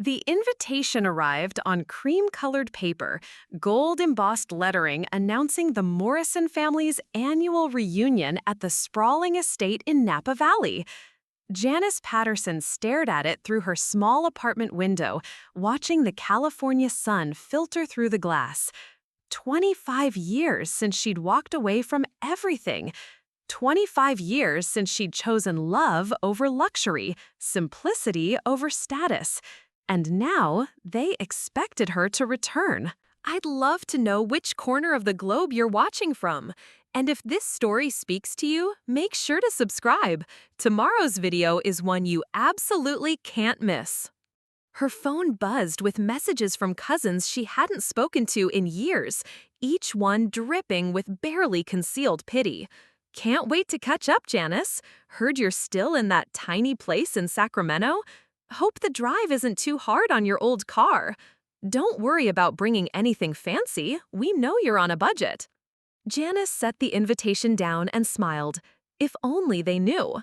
The invitation arrived on cream-colored paper, gold-embossed lettering announcing the Morrison family's annual reunion at the sprawling estate in Napa Valley. Janice Patterson stared at it through her small apartment window, watching the California sun filter through the glass. 25 years since she'd walked away from everything. 25 years since she'd chosen love over luxury, simplicity over status. And now they expected her to return. I'd love to know which corner of the globe you're watching from. And if this story speaks to you, make sure to subscribe. Tomorrow's video is one you absolutely can't miss. Her phone buzzed with messages from cousins she hadn't spoken to in years, each one dripping with barely concealed pity. "Can't wait to catch up, Janice. Heard you're still in that tiny place in Sacramento? Hope the drive isn't too hard on your old car. Don't worry about bringing anything fancy. We know you're on a budget." Janice set the invitation down and smiled. If only they knew.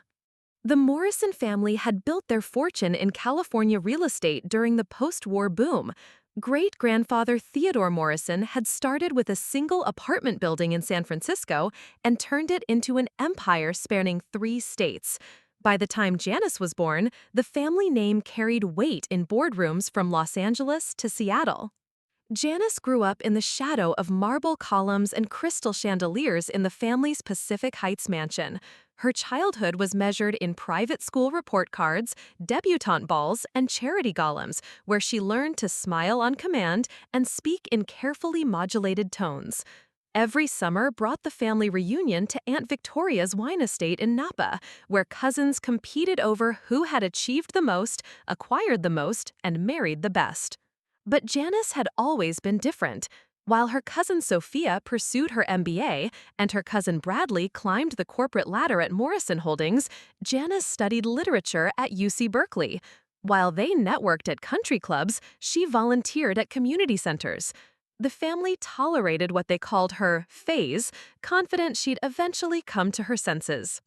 The Morrison family had built their fortune in California real estate during the post-war boom. Great-grandfather Theodore Morrison had started with a single apartment building in San Francisco and turned it into an empire spanning 3 states. By the time Janice was born, the family name carried weight in boardrooms from Los Angeles to Seattle. Janice grew up in the shadow of marble columns and crystal chandeliers in the family's Pacific Heights mansion. Her childhood was measured in private school report cards, debutante balls, and charity golems, where she learned to smile on command and speak in carefully modulated tones. Every summer brought the family reunion to Aunt Victoria's wine estate in Napa, where cousins competed over who had achieved the most, acquired the most, and married the best. But Janice had always been different. While her cousin Sophia pursued her MBA and her cousin Bradley climbed the corporate ladder at Morrison Holdings, Janice studied literature at UC Berkeley. While they networked at country clubs, she volunteered at community centers. The family tolerated what they called her phase, confident she'd eventually come to her senses.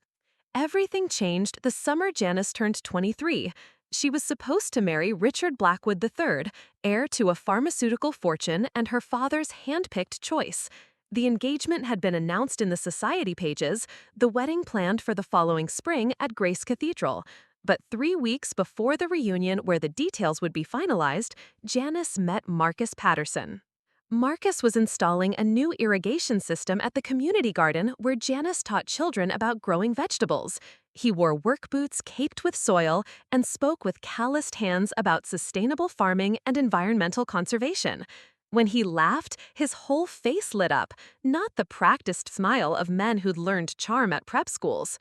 Everything changed the summer Janice turned 23. She was supposed to marry Richard Blackwood III, heir to a pharmaceutical fortune and her father's hand-picked choice. The engagement had been announced in the society pages, the wedding planned for the following spring at Grace Cathedral. But 3 weeks before the reunion where the details would be finalized, Janice met Marcus Patterson. Marcus was installing a new irrigation system at the community garden where Janice taught children about growing vegetables. He wore work boots caped with soil and spoke with calloused hands about sustainable farming and environmental conservation. When he laughed, his whole face lit up, not the practiced smile of men who'd learned charm at prep schools.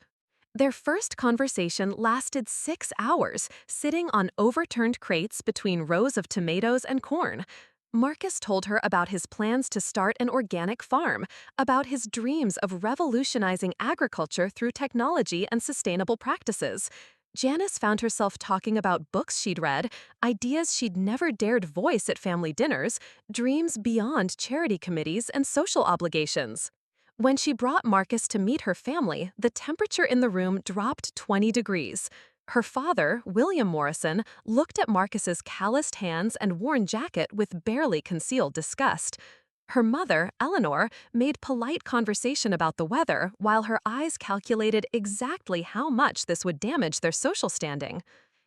Their first conversation lasted 6 hours, sitting on overturned crates between rows of tomatoes and corn. Marcus told her about his plans to start an organic farm, about his dreams of revolutionizing agriculture through technology and sustainable practices. Janice found herself talking about books she'd read, ideas she'd never dared voice at family dinners, dreams beyond charity committees and social obligations. When she brought Marcus to meet her family, the temperature in the room dropped 20 degrees. Her father, William Morrison, looked at Marcus's calloused hands and worn jacket with barely concealed disgust. Her mother, Eleanor, made polite conversation about the weather while her eyes calculated exactly how much this would damage their social standing.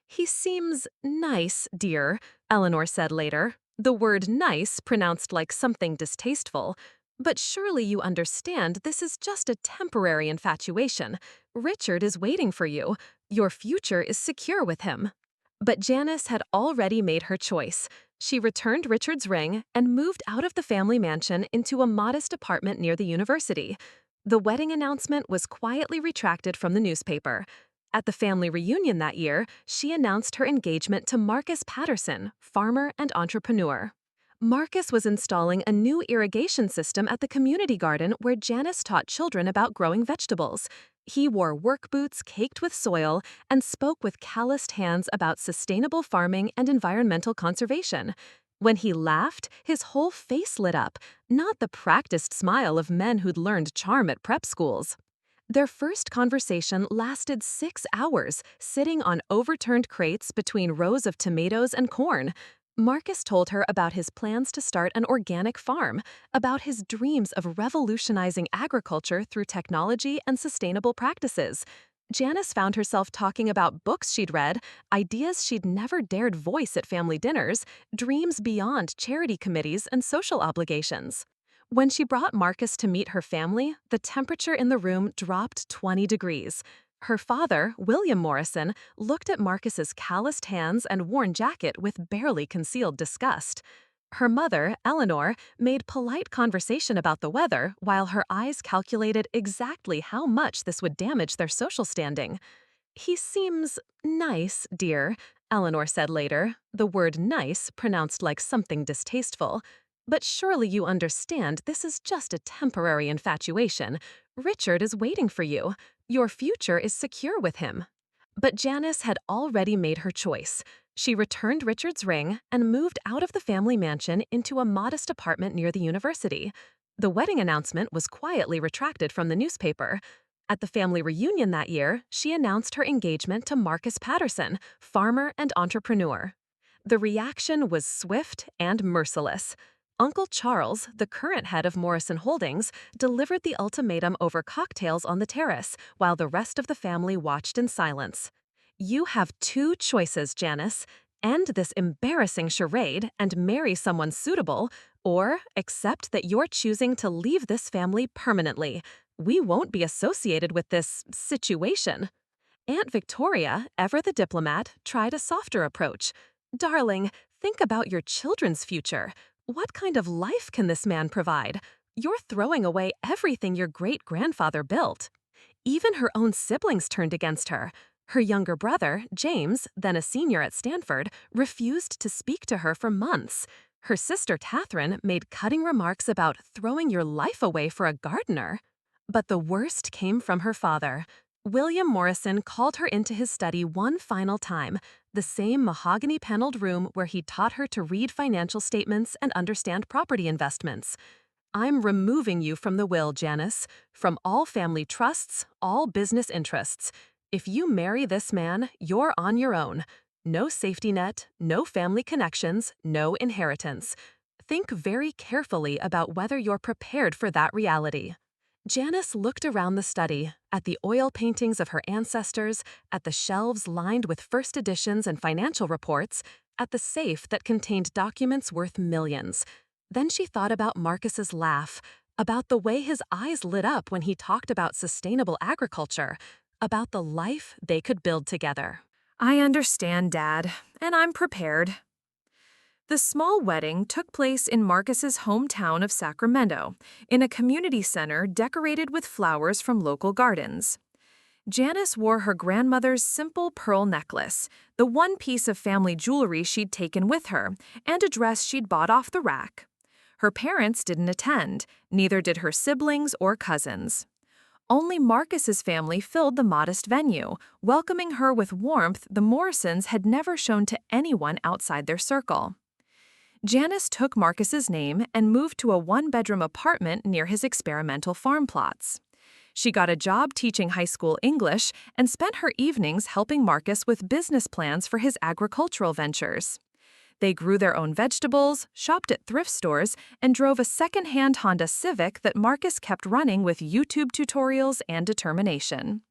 "He seems nice, dear," Eleanor said later, the word nice pronounced like something distasteful. "But surely you understand this is just a temporary infatuation. Richard is waiting for you. Your future is secure with him." But Janice had already made her choice. She returned Richard's ring and moved out of the family mansion into a modest apartment near the university. The wedding announcement was quietly retracted from the newspaper. At the family reunion that year, she announced her engagement to Marcus Patterson, farmer and entrepreneur. Marcus was installing a new irrigation system at the community garden where Janice taught children about growing vegetables. He wore work boots caked with soil and spoke with calloused hands about sustainable farming and environmental conservation. When he laughed, his whole face lit up, not the practiced smile of men who'd learned charm at prep schools. Their first conversation lasted 6 hours, sitting on overturned crates between rows of tomatoes and corn. Marcus told her about his plans to start an organic farm, about his dreams of revolutionizing agriculture through technology and sustainable practices. Janice found herself talking about books she'd read, ideas she'd never dared voice at family dinners, dreams beyond charity committees and social obligations. When she brought Marcus to meet her family, the temperature in the room dropped 20 degrees. Her father, William Morrison, looked at Marcus's calloused hands and worn jacket with barely concealed disgust. Her mother, Eleanor, made polite conversation about the weather while her eyes calculated exactly how much this would damage their social standing. "He seems nice, dear," Eleanor said later, the word nice pronounced like something distasteful. "But surely you understand this is just a temporary infatuation. Richard is waiting for you. Your future is secure with him." But Janice had already made her choice. She returned Richard's ring and moved out of the family mansion into a modest apartment near the university. The wedding announcement was quietly retracted from the newspaper. At the family reunion that year, she announced her engagement to Marcus Patterson, farmer and entrepreneur. The reaction was swift and merciless. Uncle Charles, the current head of Morrison Holdings, delivered the ultimatum over cocktails on the terrace while the rest of the family watched in silence. "You have two choices, Janice. End this embarrassing charade and marry someone suitable, or accept that you're choosing to leave this family permanently. We won't be associated with this situation." Aunt Victoria, ever the diplomat, tried a softer approach. "Darling, think about your children's future. What kind of life can this man provide? You're throwing away everything your great-grandfather built." Even her own siblings turned against her. Her younger brother, James, then a senior at Stanford, refused to speak to her for months. Her sister, Catherine, made cutting remarks about throwing your life away for a gardener. But the worst came from her father. William Morrison called her into his study one final time, the same mahogany-paneled room where he taught her to read financial statements and understand property investments. "I'm removing you from the will, Janice, from all family trusts, all business interests. If you marry this man, you're on your own. No safety net, no family connections, no inheritance. Think very carefully about whether you're prepared for that reality." Janice looked around the study, at the oil paintings of her ancestors, at the shelves lined with first editions and financial reports, at the safe that contained documents worth millions. Then she thought about Marcus's laugh, about the way his eyes lit up when he talked about sustainable agriculture, about the life they could build together. "I understand, Dad, and I'm prepared." The small wedding took place in Marcus's hometown of Sacramento, in a community center decorated with flowers from local gardens. Janice wore her grandmother's simple pearl necklace, the one piece of family jewelry she'd taken with her, and a dress she'd bought off the rack. Her parents didn't attend, neither did her siblings or cousins. Only Marcus's family filled the modest venue, welcoming her with warmth the Morrisons had never shown to anyone outside their circle. Janice took Marcus's name and moved to a one-bedroom apartment near his experimental farm plots. She got a job teaching high school English and spent her evenings helping Marcus with business plans for his agricultural ventures. They grew their own vegetables, shopped at thrift stores, and drove a second-hand Honda Civic that Marcus kept running with YouTube tutorials and determination.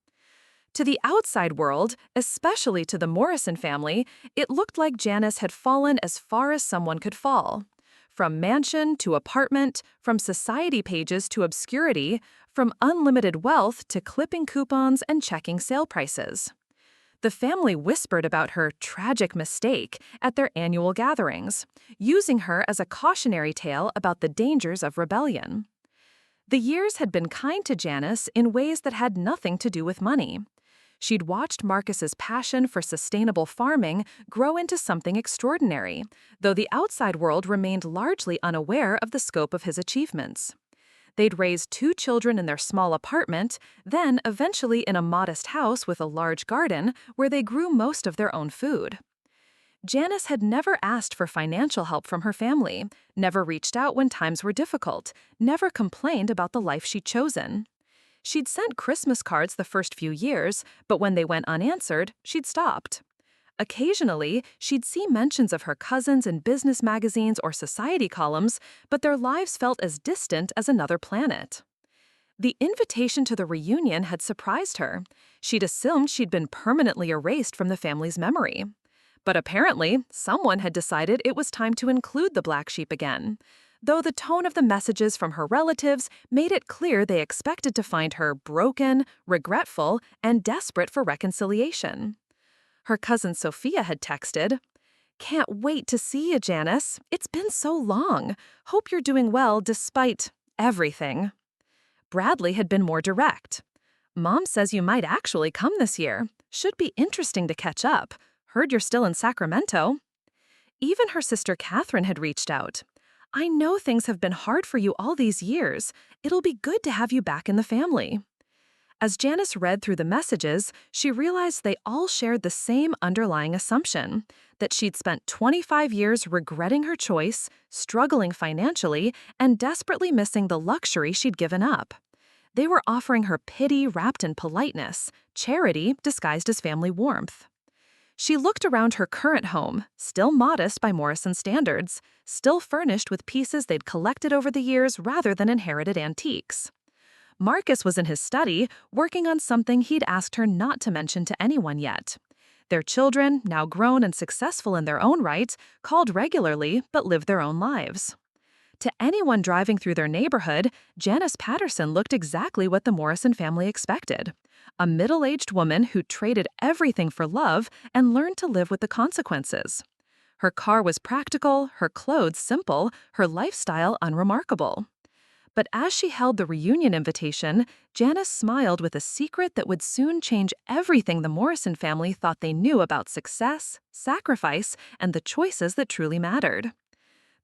To the outside world, especially to the Morrison family, it looked like Janice had fallen as far as someone could fall. From mansion to apartment, from society pages to obscurity, from unlimited wealth to clipping coupons and checking sale prices. The family whispered about her tragic mistake at their annual gatherings, using her as a cautionary tale about the dangers of rebellion. The years had been kind to Janice in ways that had nothing to do with money. She'd watched Marcus's passion for sustainable farming grow into something extraordinary, though the outside world remained largely unaware of the scope of his achievements. They'd raised 2 children in their small apartment, then eventually in a modest house with a large garden where they grew most of their own food. Janice had never asked for financial help from her family, never reached out when times were difficult, never complained about the life she'd chosen. She'd sent Christmas cards the first few years, but when they went unanswered, she'd stopped. Occasionally, she'd see mentions of her cousins in business magazines or society columns, but their lives felt as distant as another planet. The invitation to the reunion had surprised her. She'd assumed she'd been permanently erased from the family's memory. But apparently, someone had decided it was time to include the black sheep again, though the tone of the messages from her relatives made it clear they expected to find her broken, regretful, and desperate for reconciliation. Her cousin Sophia had texted, "Can't wait to see you, Janice. It's been so long. Hope you're doing well despite everything." Bradley had been more direct. "Mom says you might actually come this year. Should be interesting to catch up. Heard you're still in Sacramento." Even her sister Catherine had reached out. "I know things have been hard for you all these years. It'll be good to have you back in the family." As Janice read through the messages, she realized they all shared the same underlying assumption, that she'd spent 25 years regretting her choice, struggling financially, and desperately missing the luxury she'd given up. They were offering her pity wrapped in politeness, charity disguised as family warmth. She looked around her current home, still modest by Morrison standards, still furnished with pieces they'd collected over the years rather than inherited antiques. Marcus was in his study, working on something he'd asked her not to mention to anyone yet. Their children, now grown and successful in their own right, called regularly but lived their own lives. To anyone driving through their neighborhood, Janice Patterson looked exactly what the Morrison family expected. A middle-aged woman who traded everything for love and learned to live with the consequences. Her car was practical, her clothes simple, her lifestyle unremarkable. But as she held the reunion invitation, Janice smiled with a secret that would soon change everything the Morrison family thought they knew about success, sacrifice, and the choices that truly mattered.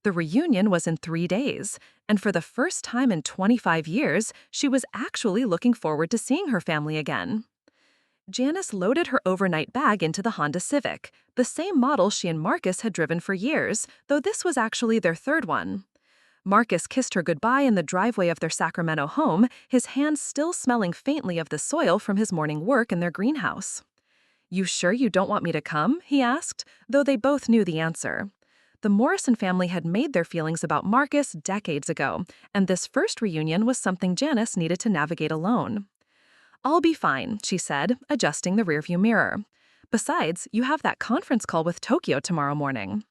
The reunion was in 3 days, and for the first time in 25 years, she was actually looking forward to seeing her family again. Janice loaded her overnight bag into the Honda Civic, the same model she and Marcus had driven for years, though this was actually their third one. Marcus kissed her goodbye in the driveway of their Sacramento home, his hands still smelling faintly of the soil from his morning work in their greenhouse. "You sure you don't want me to come?" he asked, though they both knew the answer. The Morrison family had made their feelings about Marcus decades ago, and this first reunion was something Janice needed to navigate alone. "I'll be fine," she said, adjusting the rearview mirror. "Besides, you have that conference call with Tokyo tomorrow morning."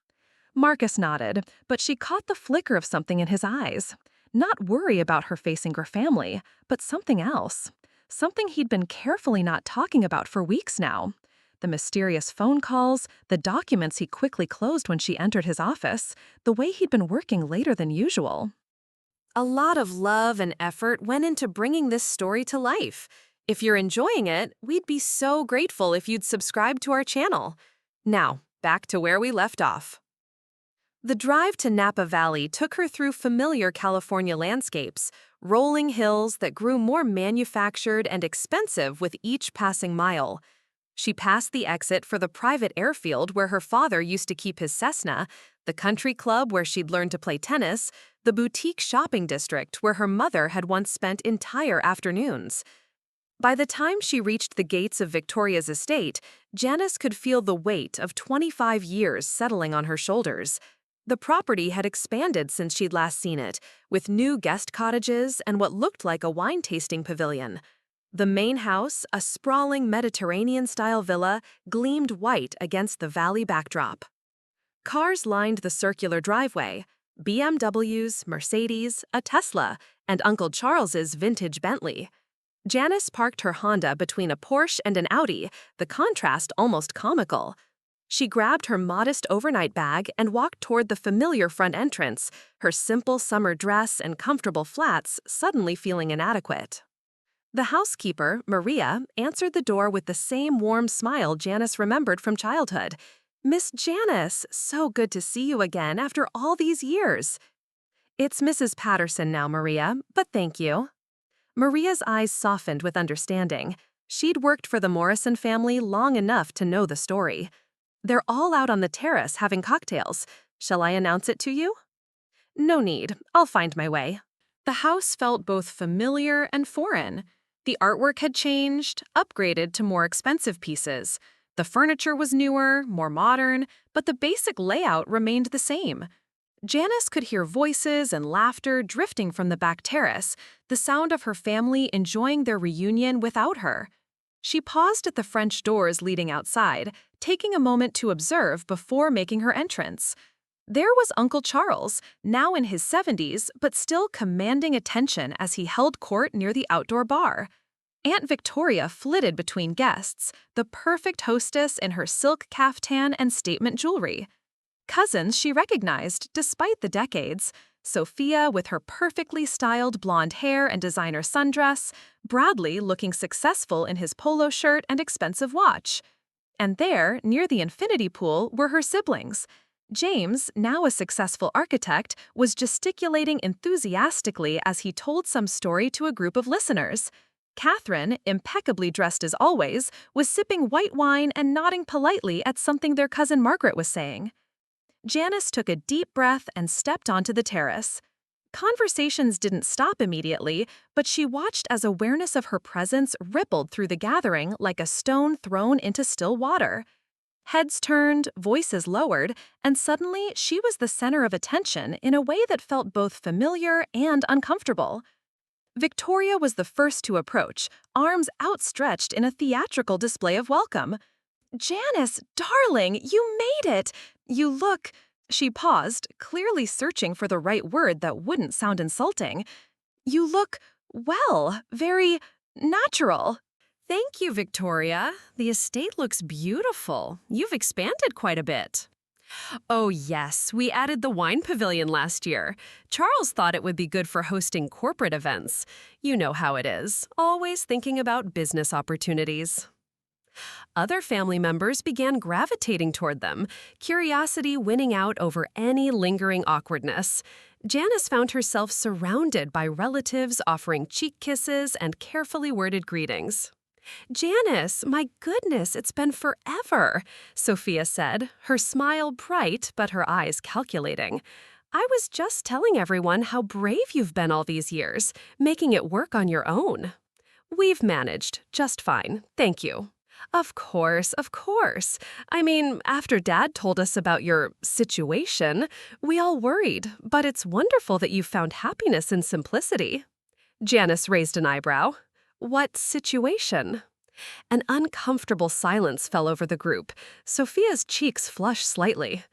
Marcus nodded, but she caught the flicker of something in his eyes. Not worry about her facing her family, but something else. Something he'd been carefully not talking about for weeks now. The mysterious phone calls, the documents he quickly closed when she entered his office, the way he'd been working later than usual. A lot of love and effort went into bringing this story to life. If you're enjoying it, we'd be so grateful if you'd subscribe to our channel. Now, back to where we left off. The drive to Napa Valley took her through familiar California landscapes, rolling hills that grew more manufactured and expensive with each passing mile. She passed the exit for the private airfield where her father used to keep his Cessna, the country club where she'd learned to play tennis, the boutique shopping district where her mother had once spent entire afternoons. By the time she reached the gates of Victoria's estate, Janice could feel the weight of 25 years settling on her shoulders. The property had expanded since she'd last seen it, with new guest cottages and what looked like a wine-tasting pavilion. The main house, a sprawling Mediterranean-style villa, gleamed white against the valley backdrop. Cars lined the circular driveway: BMWs, Mercedes, a Tesla, and Uncle Charles's vintage Bentley. Janice parked her Honda between a Porsche and an Audi, the contrast almost comical. She grabbed her modest overnight bag and walked toward the familiar front entrance, her simple summer dress and comfortable flats suddenly feeling inadequate. The housekeeper, Maria, answered the door with the same warm smile Janice remembered from childhood. "Miss Janice, so good to see you again after all these years." "It's Mrs. Patterson now, Maria, but thank you." Maria's eyes softened with understanding. She'd worked for the Morrison family long enough to know the story. "They're all out on the terrace having cocktails. Shall I announce it to you?" "No need. I'll find my way." The house felt both familiar and foreign. The artwork had changed, upgraded to more expensive pieces. The furniture was newer, more modern, but the basic layout remained the same. Janice could hear voices and laughter drifting from the back terrace, the sound of her family enjoying their reunion without her. She paused at the French doors leading outside, taking a moment to observe before making her entrance. There was Uncle Charles, now in his 70s, but still commanding attention as he held court near the outdoor bar. Aunt Victoria flitted between guests, the perfect hostess in her silk caftan and statement jewelry. Cousins she recognized despite the decades: Sophia with her perfectly styled blonde hair and designer sundress, Bradley looking successful in his polo shirt and expensive watch. And there, near the infinity pool, were her siblings. James, now a successful architect, was gesticulating enthusiastically as he told some story to a group of listeners. Catherine, impeccably dressed as always, was sipping white wine and nodding politely at something their cousin Margaret was saying. Janice took a deep breath and stepped onto the terrace. Conversations didn't stop immediately, but she watched as awareness of her presence rippled through the gathering like a stone thrown into still water. Heads turned, voices lowered, and suddenly she was the center of attention in a way that felt both familiar and uncomfortable. Victoria was the first to approach, arms outstretched in a theatrical display of welcome. "Janice, darling, you made it! You look—" She paused, clearly searching for the right word that wouldn't sound insulting. "You look, well, very natural." "Thank you, Victoria. The estate looks beautiful. You've expanded quite a bit." "Oh, yes, we added the wine pavilion last year. Charles thought it would be good for hosting corporate events. You know how it is, always thinking about business opportunities." Other family members began gravitating toward them, curiosity winning out over any lingering awkwardness. Janice found herself surrounded by relatives offering cheek kisses and carefully worded greetings. "Janice, my goodness, it's been forever," Sophia said, her smile bright but her eyes calculating. "I was just telling everyone how brave you've been all these years, making it work on your own." "We've managed just fine, thank you." Of course, of course. I mean, after Dad told us about your situation, we all worried, but it's wonderful that you found happiness in simplicity." Janice raised an eyebrow. "What situation?" An uncomfortable silence fell over the group. Sophia's cheeks flushed slightly.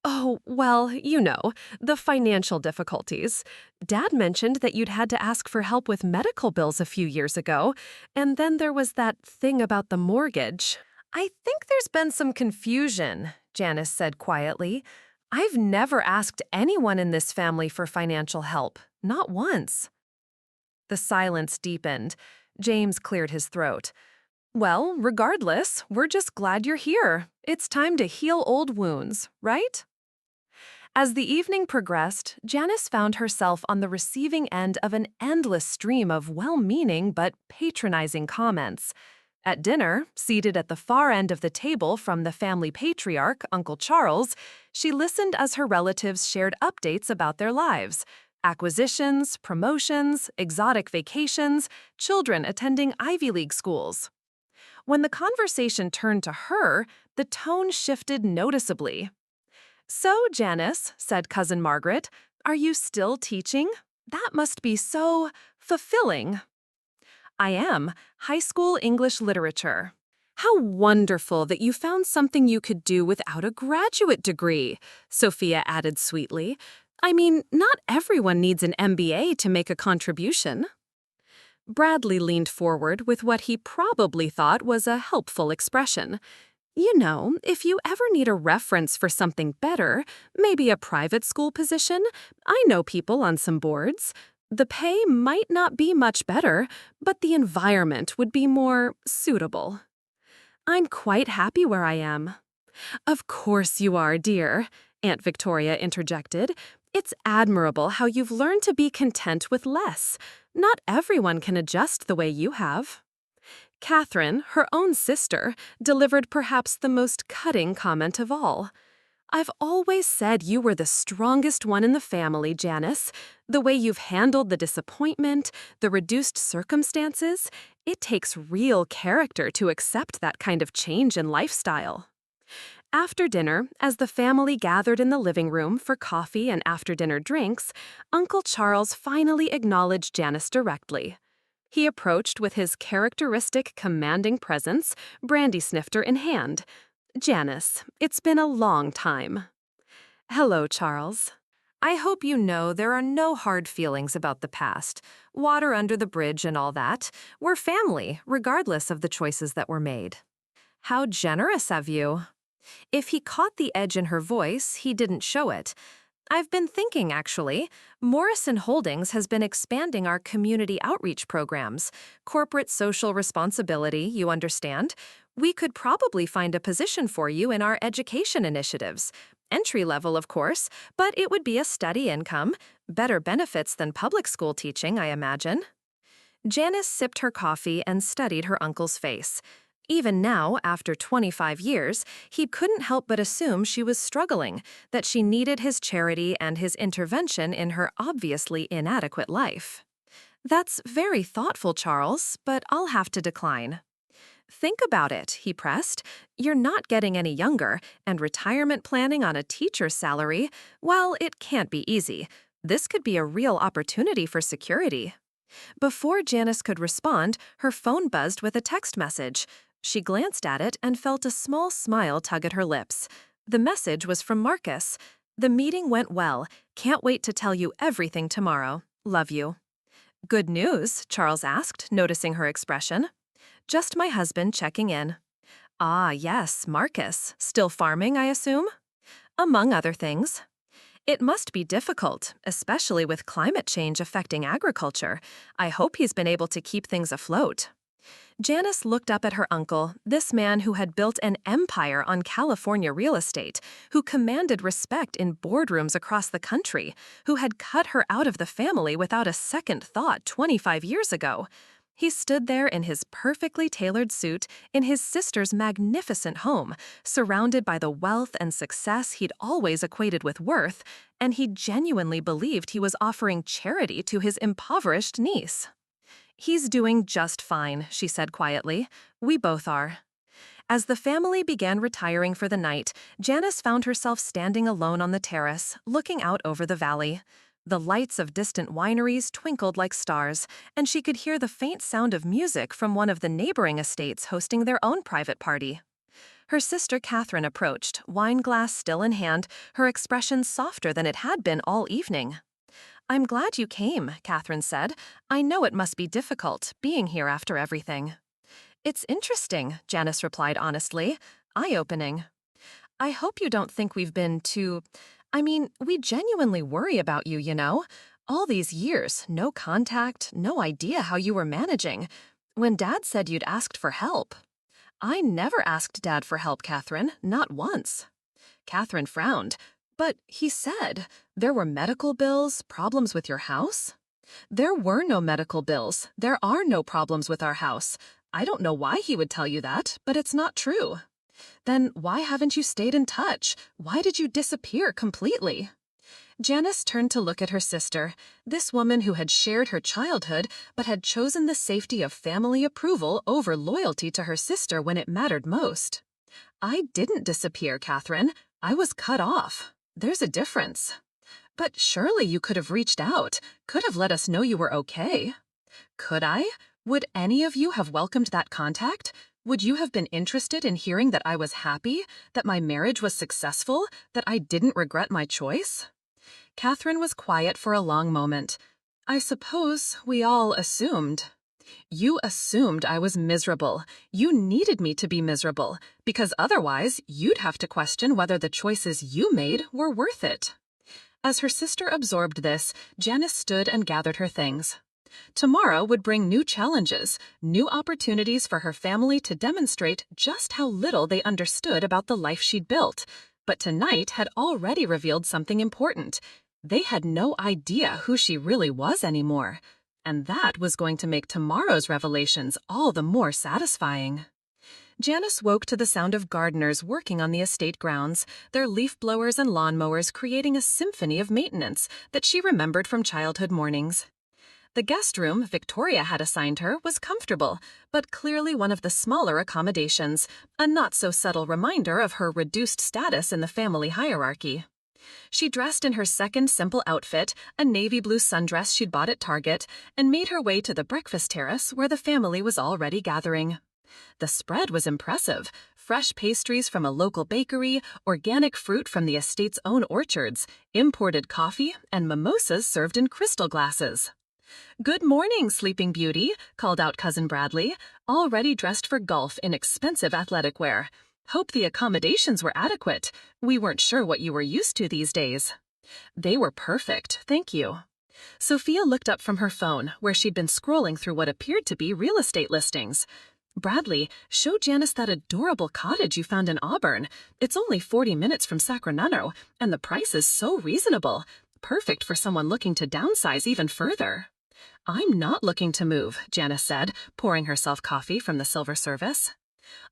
"Oh, well, you know, the financial difficulties. Dad mentioned that you'd had to ask for help with medical bills a few years ago, and then there was that thing about the mortgage." "I think there's been some confusion," Janice said quietly. "I've never asked anyone in this family for financial help, not once." The silence deepened. James cleared his throat. "Well, regardless, we're just glad you're here. It's time to heal old wounds, right?" As the evening progressed, Janice found herself on the receiving end of an endless stream of well-meaning but patronizing comments. At dinner, seated at the far end of the table from the family patriarch, Uncle Charles, she listened as her relatives shared updates about their lives: acquisitions, promotions, exotic vacations, children attending Ivy League schools. When the conversation turned to her, the tone shifted noticeably. "So, Janice," said Cousin Margaret, "are you still teaching? That must be so fulfilling." "I am. High school English literature." "How wonderful that you found something you could do without a graduate degree," Sophia added sweetly. "I mean, not everyone needs an MBA to make a contribution." Bradley leaned forward with what he probably thought was a helpful expression. "You know, if you ever need a reference for something better, maybe a private school position, I know people on some boards. The pay might not be much better, but the environment would be more suitable." "I'm quite happy where I am." "Of course you are, dear," Aunt Victoria interjected. "It's admirable how you've learned to be content with less. Not everyone can adjust the way you have." Catherine, her own sister, delivered perhaps the most cutting comment of all. I've always said you were the strongest one in the family, Janice. The way you've handled the disappointment, the reduced circumstances, it takes real character to accept that kind of change in lifestyle. After dinner, as the family gathered in the living room for coffee and after-dinner drinks, Uncle Charles finally acknowledged Janice directly. He approached with his characteristic commanding presence, brandy snifter in hand. Janice, it's been a long time. Hello, Charles. I hope you know there are no hard feelings about the past. Water under the bridge and all that. We're family, regardless of the choices that were made. How generous of you. If he caught the edge in her voice, he didn't show it. I've been thinking, actually. Morrison Holdings has been expanding our community outreach programs. Corporate social responsibility, you understand. We could probably find a position for you in our education initiatives. Entry level, of course, but it would be a steady income. Better benefits than public school teaching, I imagine. Janice sipped her coffee and studied her uncle's face. Even now, after 25 years, he couldn't help but assume she was struggling, that she needed his charity and his intervention in her obviously inadequate life. That's very thoughtful, Charles, but I'll have to decline. Think about it, he pressed. You're not getting any younger, and retirement planning on a teacher's salary, well, it can't be easy. This could be a real opportunity for security. Before Janice could respond, her phone buzzed with a text message. She glanced at it and felt a small smile tug at her lips. The message was from Marcus. The meeting went well. Can't wait to tell you everything tomorrow. Love you. Good news, Charles asked, noticing her expression. Just my husband checking in. Ah, yes, Marcus. Still farming, I assume? Among other things. It must be difficult, especially with climate change affecting agriculture. I hope he's been able to keep things afloat. Janice looked up at her uncle, this man who had built an empire on California real estate, who commanded respect in boardrooms across the country, who had cut her out of the family without a second thought 25 years ago. He stood there in his perfectly tailored suit, in his sister's magnificent home, surrounded by the wealth and success he'd always equated with worth, and he genuinely believed he was offering charity to his impoverished niece. He's doing just fine, she said quietly. We both are. As the family began retiring for the night, Janice found herself standing alone on the terrace, looking out over the valley. The lights of distant wineries twinkled like stars, and she could hear the faint sound of music from one of the neighboring estates hosting their own private party. Her sister Catherine approached, wine glass still in hand, her expression softer than it had been all evening. I'm glad you came, Catherine said. I know it must be difficult, being here after everything. It's interesting, Janice replied honestly. Eye-opening. I hope you don't think we've been too... we genuinely worry about you, you know. All these years, no contact, no idea how you were managing. When Dad said you'd asked for help. I never asked Dad for help, Catherine, not once. Catherine frowned. But he said, there were medical bills, problems with your house? There were no medical bills. There are no problems with our house. I don't know why he would tell you that, but it's not true. Then why haven't you stayed in touch? Why did you disappear completely? Janice turned to look at her sister, this woman who had shared her childhood but had chosen the safety of family approval over loyalty to her sister when it mattered most. I didn't disappear, Catherine. I was cut off. There's a difference. But surely you could have reached out, could have let us know you were okay. Could I? Would any of you have welcomed that contact? Would you have been interested in hearing that I was happy, that my marriage was successful, that I didn't regret my choice? Catherine was quiet for a long moment. I suppose we all assumed. You assumed I was miserable. You needed me to be miserable, because otherwise you'd have to question whether the choices you made were worth it. As her sister absorbed this, Janice stood and gathered her things. Tomorrow would bring new challenges, new opportunities for her family to demonstrate just how little they understood about the life she'd built. But tonight had already revealed something important. They had no idea who she really was anymore. And that was going to make tomorrow's revelations all the more satisfying. Janice woke to the sound of gardeners working on the estate grounds, their leaf blowers and lawnmowers creating a symphony of maintenance that she remembered from childhood mornings. The guest room Victoria had assigned her was comfortable, but clearly one of the smaller accommodations, a not-so-subtle reminder of her reduced status in the family hierarchy. She dressed in her second simple outfit, a navy blue sundress she'd bought at Target, and made her way to the breakfast terrace where the family was already gathering. The spread was impressive. Fresh pastries from a local bakery, organic fruit from the estate's own orchards, imported coffee, and mimosas served in crystal glasses. "Good morning, Sleeping Beauty," called out Cousin Bradley, already dressed for golf in expensive athletic wear. "Hope the accommodations were adequate. We weren't sure what you were used to these days." "They were perfect, thank you." Sophia looked up from her phone, where she'd been scrolling through what appeared to be real estate listings. "Bradley, show Janice that adorable cottage you found in Auburn. It's only 40 minutes from Sacramento, and the price is so reasonable. Perfect for someone looking to downsize even further." "I'm not looking to move," Janice said, pouring herself coffee from the silver service.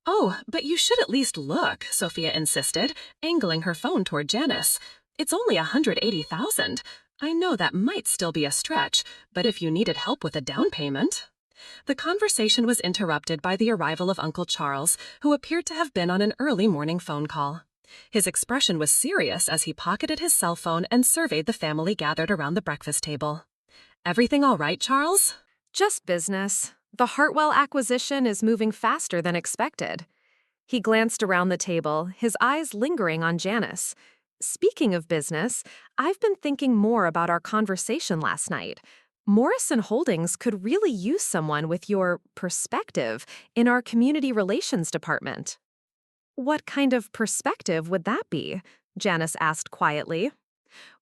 "Oh, but you should at least look," Sophia insisted, angling her phone toward Janice. "It's only $180,000. I know that might still be a stretch, but if you needed help with a down payment." The conversation was interrupted by the arrival of Uncle Charles, who appeared to have been on an early morning phone call. His expression was serious as he pocketed his cell phone and surveyed the family gathered around the breakfast table. "Everything all right, Charles?" Just business. The Hartwell acquisition is moving faster than expected. He glanced around the table, his eyes lingering on Janice. Speaking of business, I've been thinking more about our conversation last night. Morrison Holdings could really use someone with your perspective in our community relations department. What kind of perspective would that be? Janice asked quietly.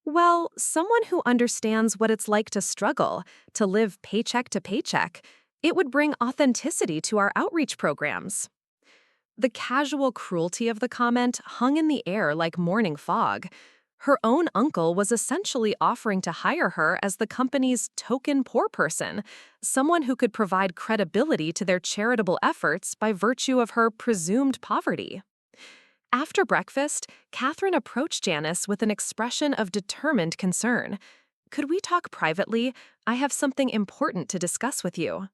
Well, someone who understands what it's like to struggle, to live paycheck to paycheck. It would bring authenticity to our outreach programs. The casual cruelty of the comment hung in the air like morning fog. Her own uncle was essentially offering to hire her as the company's token poor person, someone who could provide credibility to their charitable efforts by virtue of her presumed poverty. After breakfast, Catherine approached Janice with an expression of determined concern. "Could we talk privately? I have something important to discuss with you."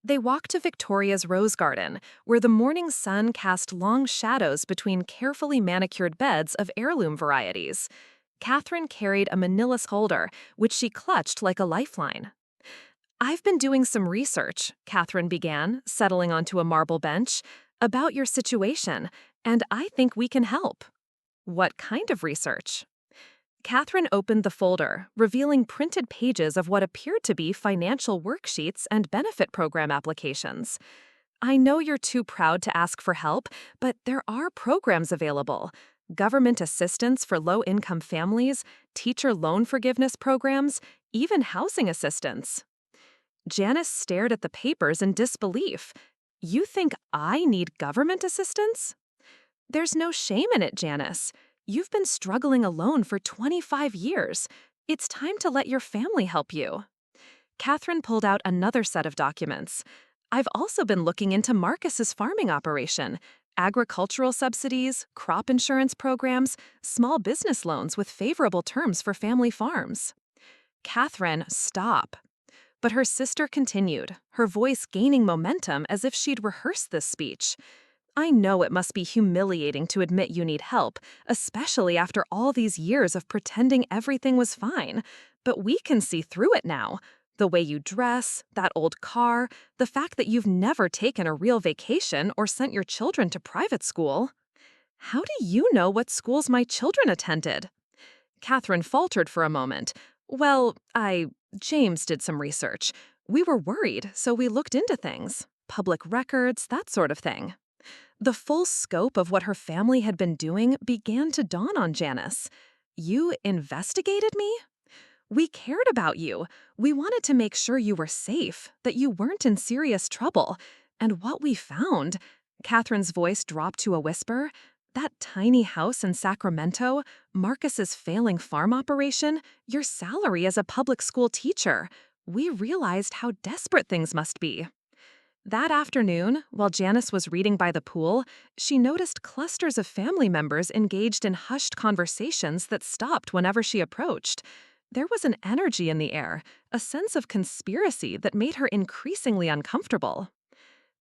They walked to Victoria's rose garden, where the morning sun cast long shadows between carefully manicured beds of heirloom varieties. Catherine carried a manila holder, which she clutched like a lifeline. "I've been doing some research," Catherine began, settling onto a marble bench, "about your situation, and I think we can help." "What kind of research?" Catherine opened the folder, revealing printed pages of what appeared to be financial worksheets and benefit program applications. "I know you're too proud to ask for help, but there are programs available. Government assistance for low-income families, teacher loan forgiveness programs, even housing assistance." Janice stared at the papers in disbelief. "You think I need government assistance?" "There's no shame in it, Janice. You've been struggling alone for 25 years. It's time to let your family help you." Catherine pulled out another set of documents. "I've also been looking into Marcus's farming operation, agricultural subsidies, crop insurance programs, small business loans with favorable terms for family farms." "Catherine, stop." But her sister continued, her voice gaining momentum as if she'd rehearsed this speech. "I know it must be humiliating to admit you need help, especially after all these years of pretending everything was fine. But we can see through it now. The way you dress, that old car, the fact that you've never taken a real vacation or sent your children to private school." "How do you know what schools my children attended?" Catherine faltered for a moment. James did some research. We were worried, so we looked into things. Public records, that sort of thing." The full scope of what her family had been doing began to dawn on Janice. "You investigated me?" "We cared about you. We wanted to make sure you were safe, that you weren't in serious trouble. And what we found," Catherine's voice dropped to a whisper, "that tiny house in Sacramento, Marcus's failing farm operation, your salary as a public school teacher. We realized how desperate things must be." That afternoon, while Janice was reading by the pool, she noticed clusters of family members engaged in hushed conversations that stopped whenever she approached. There was an energy in the air, a sense of conspiracy that made her increasingly uncomfortable.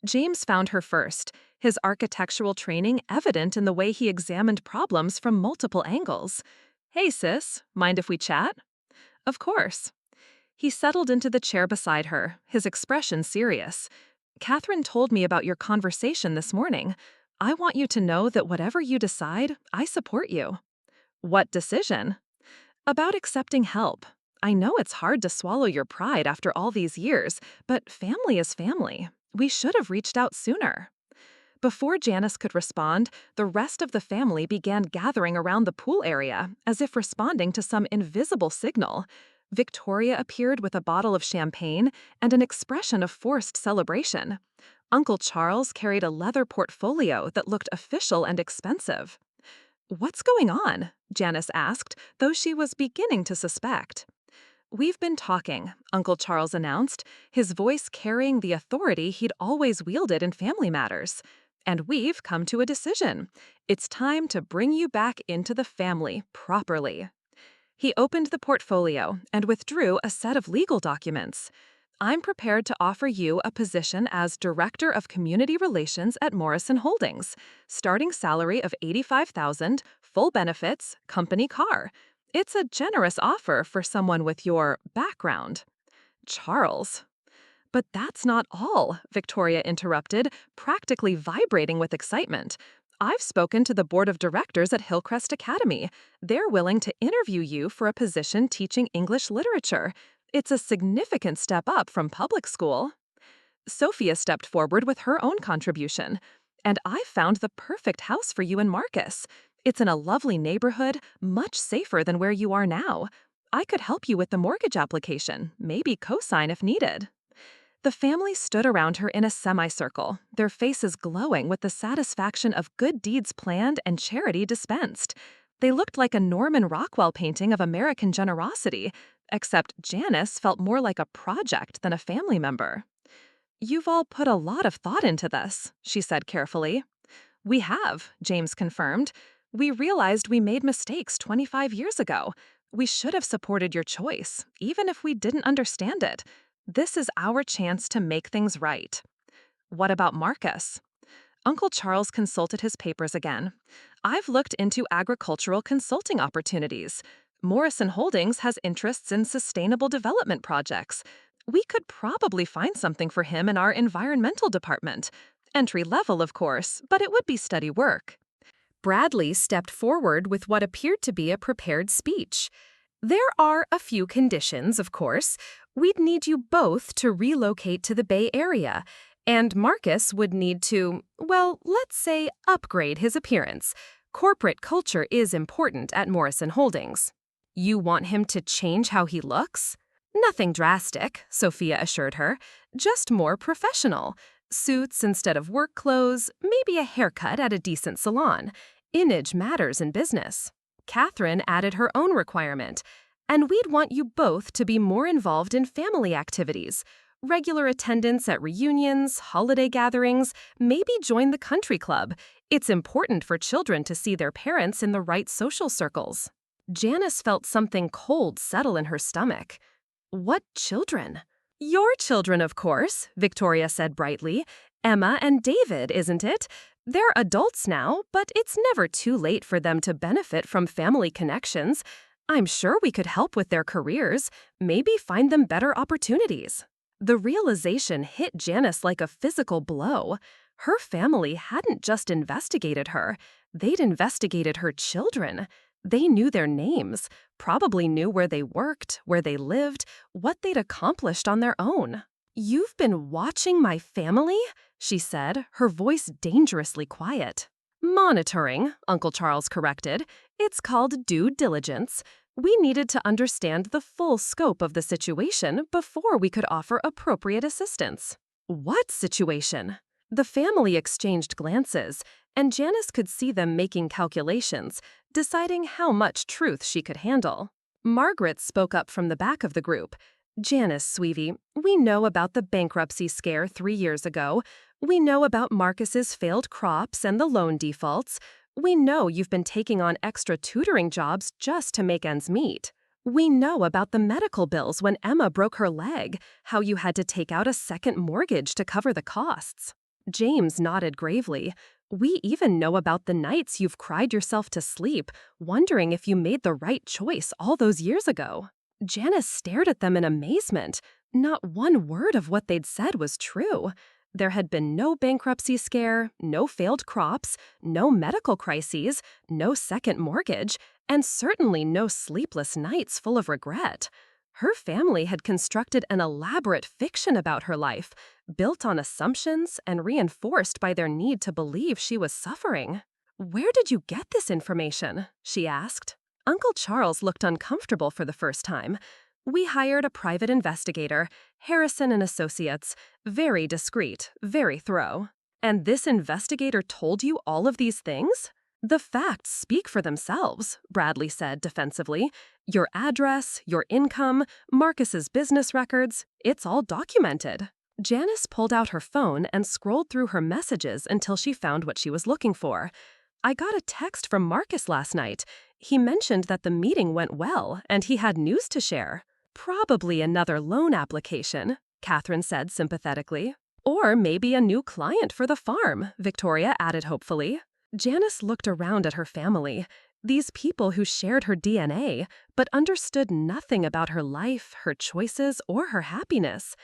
James found her first, his architectural training evident in the way he examined problems from multiple angles. "Hey, sis, mind if we chat?" "Of course." He settled into the chair beside her, his expression serious. "Catherine told me about your conversation this morning. I want you to know that whatever you decide, I support you." "What decision?" "About accepting help. I know it's hard to swallow your pride after all these years, but family is family. We should have reached out sooner." Before Janice could respond, the rest of the family began gathering around the pool area, as if responding to some invisible signal. Victoria appeared with a bottle of champagne and an expression of forced celebration. Uncle Charles carried a leather portfolio that looked official and expensive. "What's going on?" Janice asked, though she was beginning to suspect. "We've been talking," Uncle Charles announced, his voice carrying the authority he'd always wielded in family matters. "And we've come to a decision. It's time to bring you back into the family properly." He opened the portfolio and withdrew a set of legal documents. "I'm prepared to offer you a position as Director of Community Relations at Morrison Holdings. Starting salary of $85,000, full benefits, company car. It's a generous offer for someone with your background." "Charles." "But that's not all," Victoria interrupted, practically vibrating with excitement. "I've spoken to the board of directors at Hillcrest Academy. They're willing to interview you for a position teaching English literature. It's a significant step up from public school." Sophia stepped forward with her own contribution. "And I found the perfect house for you in Marcus. It's in a lovely neighborhood, much safer than where you are now. I could help you with the mortgage application, maybe co-sign if needed." The family stood around her in a semicircle, their faces glowing with the satisfaction of good deeds planned and charity dispensed. They looked like a Norman Rockwell painting of American generosity, except Janice felt more like a project than a family member. "You've all put a lot of thought into this," she said carefully. "We have," James confirmed. "We realized we made mistakes 25 years ago. We should have supported your choice, even if we didn't understand it. This is our chance to make things right." "What about Marcus?" Uncle Charles consulted his papers again. "I've looked into agricultural consulting opportunities. Morrison Holdings has interests in sustainable development projects. We could probably find something for him in our environmental department. Entry level, of course, but it would be steady work." Bradley stepped forward with what appeared to be a prepared speech. "There are a few conditions, of course. We'd need you both to relocate to the Bay Area, and Marcus would need to, well, let's say, upgrade his appearance. Corporate culture is important at Morrison Holdings." "You want him to change how he looks?" "Nothing drastic," Sophia assured her. "Just more professional. Suits instead of work clothes, maybe a haircut at a decent salon. Image matters in business." Catherine added her own requirement. "And we'd want you both to be more involved in family activities. Regular attendance at reunions, holiday gatherings, maybe join the country club. It's important for children to see their parents in the right social circles." Janice felt something cold settle in her stomach. "What children?" "Your children, of course," Victoria said brightly. "Emma and David, isn't it? They're adults now, but it's never too late for them to benefit from family connections. I'm sure we could help with their careers, maybe find them better opportunities." The realization hit Janice like a physical blow. Her family hadn't just investigated her, they'd investigated her children. They knew their names, probably knew where they worked, where they lived, what they'd accomplished on their own. "You've been watching my family?" she said, her voice dangerously quiet. "Monitoring," Uncle Charles corrected. "It's called due diligence. We needed to understand the full scope of the situation before we could offer appropriate assistance." "What situation?" The family exchanged glances, and Janice could see them making calculations, deciding how much truth she could handle. Margaret spoke up from the back of the group. Janice, sweetie, we know about the bankruptcy scare 3 years ago. We know about Marcus's failed crops and the loan defaults. We know you've been taking on extra tutoring jobs just to make ends meet. We know about the medical bills when Emma broke her leg, how you had to take out a second mortgage to cover the costs. James nodded gravely. We even know about the nights you've cried yourself to sleep, wondering if you made the right choice all those years ago. Janice stared at them in amazement. Not one word of what they'd said was true. There had been no bankruptcy scare, no failed crops, no medical crises, no second mortgage, and certainly no sleepless nights full of regret. Her family had constructed an elaborate fiction about her life, built on assumptions and reinforced by their need to believe she was suffering. "Where did you get this information?" she asked. Uncle Charles looked uncomfortable for the first time. "We hired a private investigator, Harrison and Associates, very discreet, very thorough. And this investigator told you all of these things?" "The facts speak for themselves," Bradley said defensively. "Your address, your income, Marcus's business records, it's all documented." Janice pulled out her phone and scrolled through her messages until she found what she was looking for. "I got a text from Marcus last night. He mentioned that the meeting went well and he had news to share." "Probably another loan application," Catherine said sympathetically. "Or maybe a new client for the farm," Victoria added hopefully. Janice looked around at her family. These people who shared her DNA, but understood nothing about her life, her choices, or her happiness.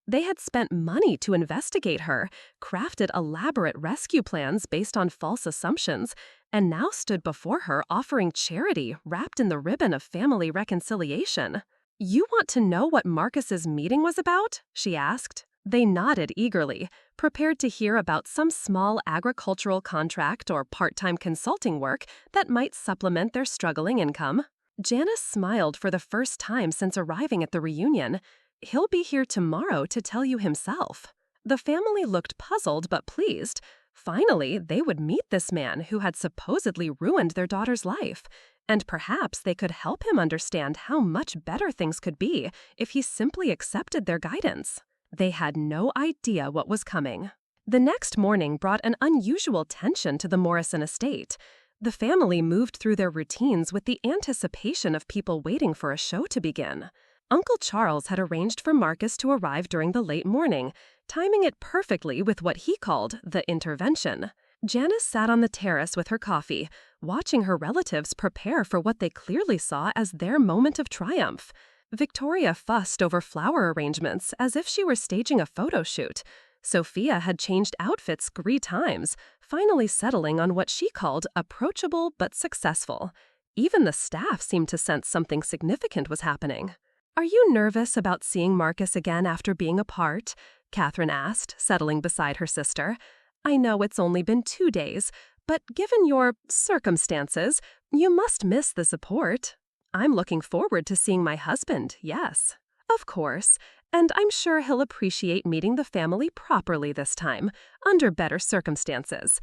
They had spent money to investigate her, crafted elaborate rescue plans based on false assumptions, and now stood before her offering charity wrapped in the ribbon of family reconciliation. "You want to know what Marcus's meeting was about?" she asked. They nodded eagerly, prepared to hear about some small agricultural contract or part-time consulting work that might supplement their struggling income. Janice smiled for the first time since arriving at the reunion. "He'll be here tomorrow to tell you himself." The family looked puzzled but pleased. Finally, they would meet this man who had supposedly ruined their daughter's life. And perhaps they could help him understand how much better things could be if he simply accepted their guidance. They had no idea what was coming. The next morning brought an unusual tension to the Morrison estate. The family moved through their routines with the anticipation of people waiting for a show to begin. Uncle Charles had arranged for Marcus to arrive during the late morning, timing it perfectly with what he called the intervention. Janice sat on the terrace with her coffee, watching her relatives prepare for what they clearly saw as their moment of triumph. Victoria fussed over flower arrangements as if she were staging a photo shoot. Sophia had changed outfits 3 times, finally settling on what she called approachable but successful. Even the staff seemed to sense something significant was happening. "Are you nervous about seeing Marcus again after being apart?" Catherine asked, settling beside her sister. "I know it's only been 2 days, but given your circumstances, you must miss the support." "I'm looking forward to seeing my husband, yes." "Of course, and I'm sure he'll appreciate meeting the family properly this time, under better circumstances.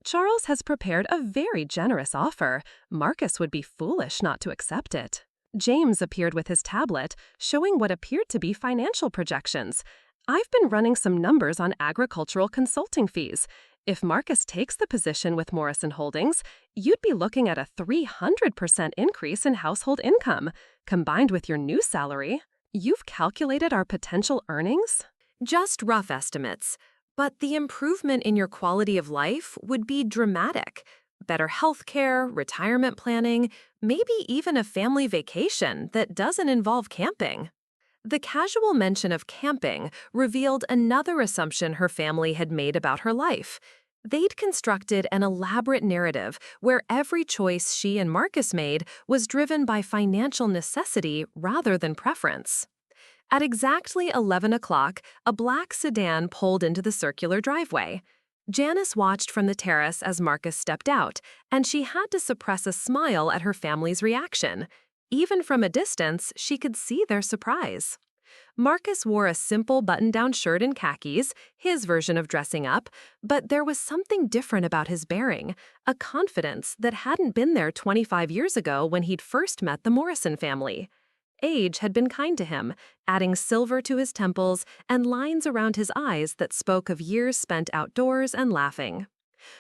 Charles has prepared a very generous offer. Marcus would be foolish not to accept it." James appeared with his tablet, showing what appeared to be financial projections. "I've been running some numbers on agricultural consulting fees. If Marcus takes the position with Morrison Holdings, you'd be looking at a 300% increase in household income. Combined with your new salary, you've calculated our potential earnings?" Just rough estimates, but the improvement in your quality of life would be dramatic. Better health care, retirement planning, maybe even a family vacation that doesn't involve camping. The casual mention of camping revealed another assumption her family had made about her life. They'd constructed an elaborate narrative where every choice she and Marcus made was driven by financial necessity rather than preference. At exactly 11 o'clock, a black sedan pulled into the circular driveway. Janice watched from the terrace as Marcus stepped out, and she had to suppress a smile at her family's reaction. Even from a distance, she could see their surprise. Marcus wore a simple button-down shirt and khakis, his version of dressing up, but there was something different about his bearing, a confidence that hadn't been there 25 years ago when he'd first met the Morrison family. Age had been kind to him, adding silver to his temples and lines around his eyes that spoke of years spent outdoors and laughing.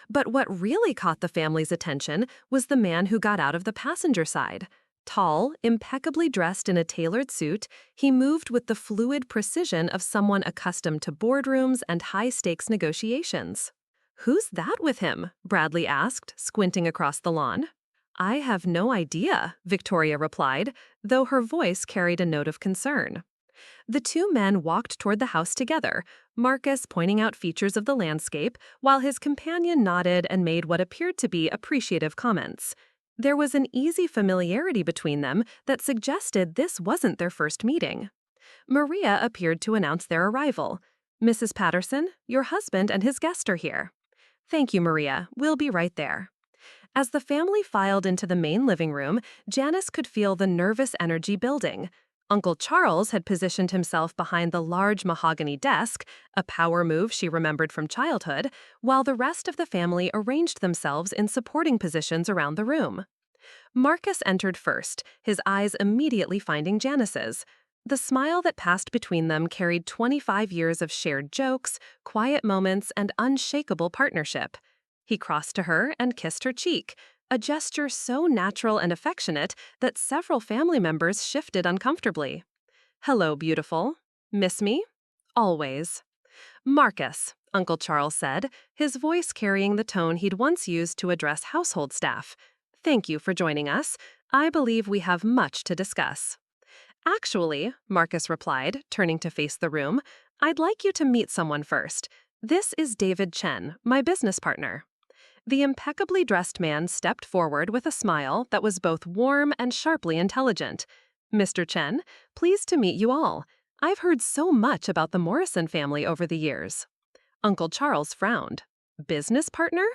But what really caught the family's attention was the man who got out of the passenger side. Tall, impeccably dressed in a tailored suit, he moved with the fluid precision of someone accustomed to boardrooms and high-stakes negotiations. "Who's that with him?" Bradley asked, squinting across the lawn. "I have no idea," Victoria replied, though her voice carried a note of concern. The two men walked toward the house together, Marcus pointing out features of the landscape, while his companion nodded and made what appeared to be appreciative comments. There was an easy familiarity between them that suggested this wasn't their first meeting. Maria appeared to announce their arrival. "Mrs. Patterson, your husband and his guest are here." "Thank you, Maria. We'll be right there." As the family filed into the main living room, Janice could feel the nervous energy building. Uncle Charles had positioned himself behind the large mahogany desk, a power move she remembered from childhood, while the rest of the family arranged themselves in supporting positions around the room. Marcus entered first, his eyes immediately finding Janice's. The smile that passed between them carried 25 years of shared jokes, quiet moments, and unshakable partnership. He crossed to her and kissed her cheek, a gesture so natural and affectionate that several family members shifted uncomfortably. "Hello, beautiful. Miss me?" "Always." "Marcus," Uncle Charles said, his voice carrying the tone he'd once used to address household staff. "Thank you for joining us. I believe we have much to discuss." "Actually," Marcus replied, turning to face the room, "I'd like you to meet someone first. This is David Chen, my business partner." The impeccably dressed man stepped forward with a smile that was both warm and sharply intelligent. "Mr. Chen, pleased to meet you all. I've heard so much about the Morrison family over the years." Uncle Charles frowned. "Business partner?"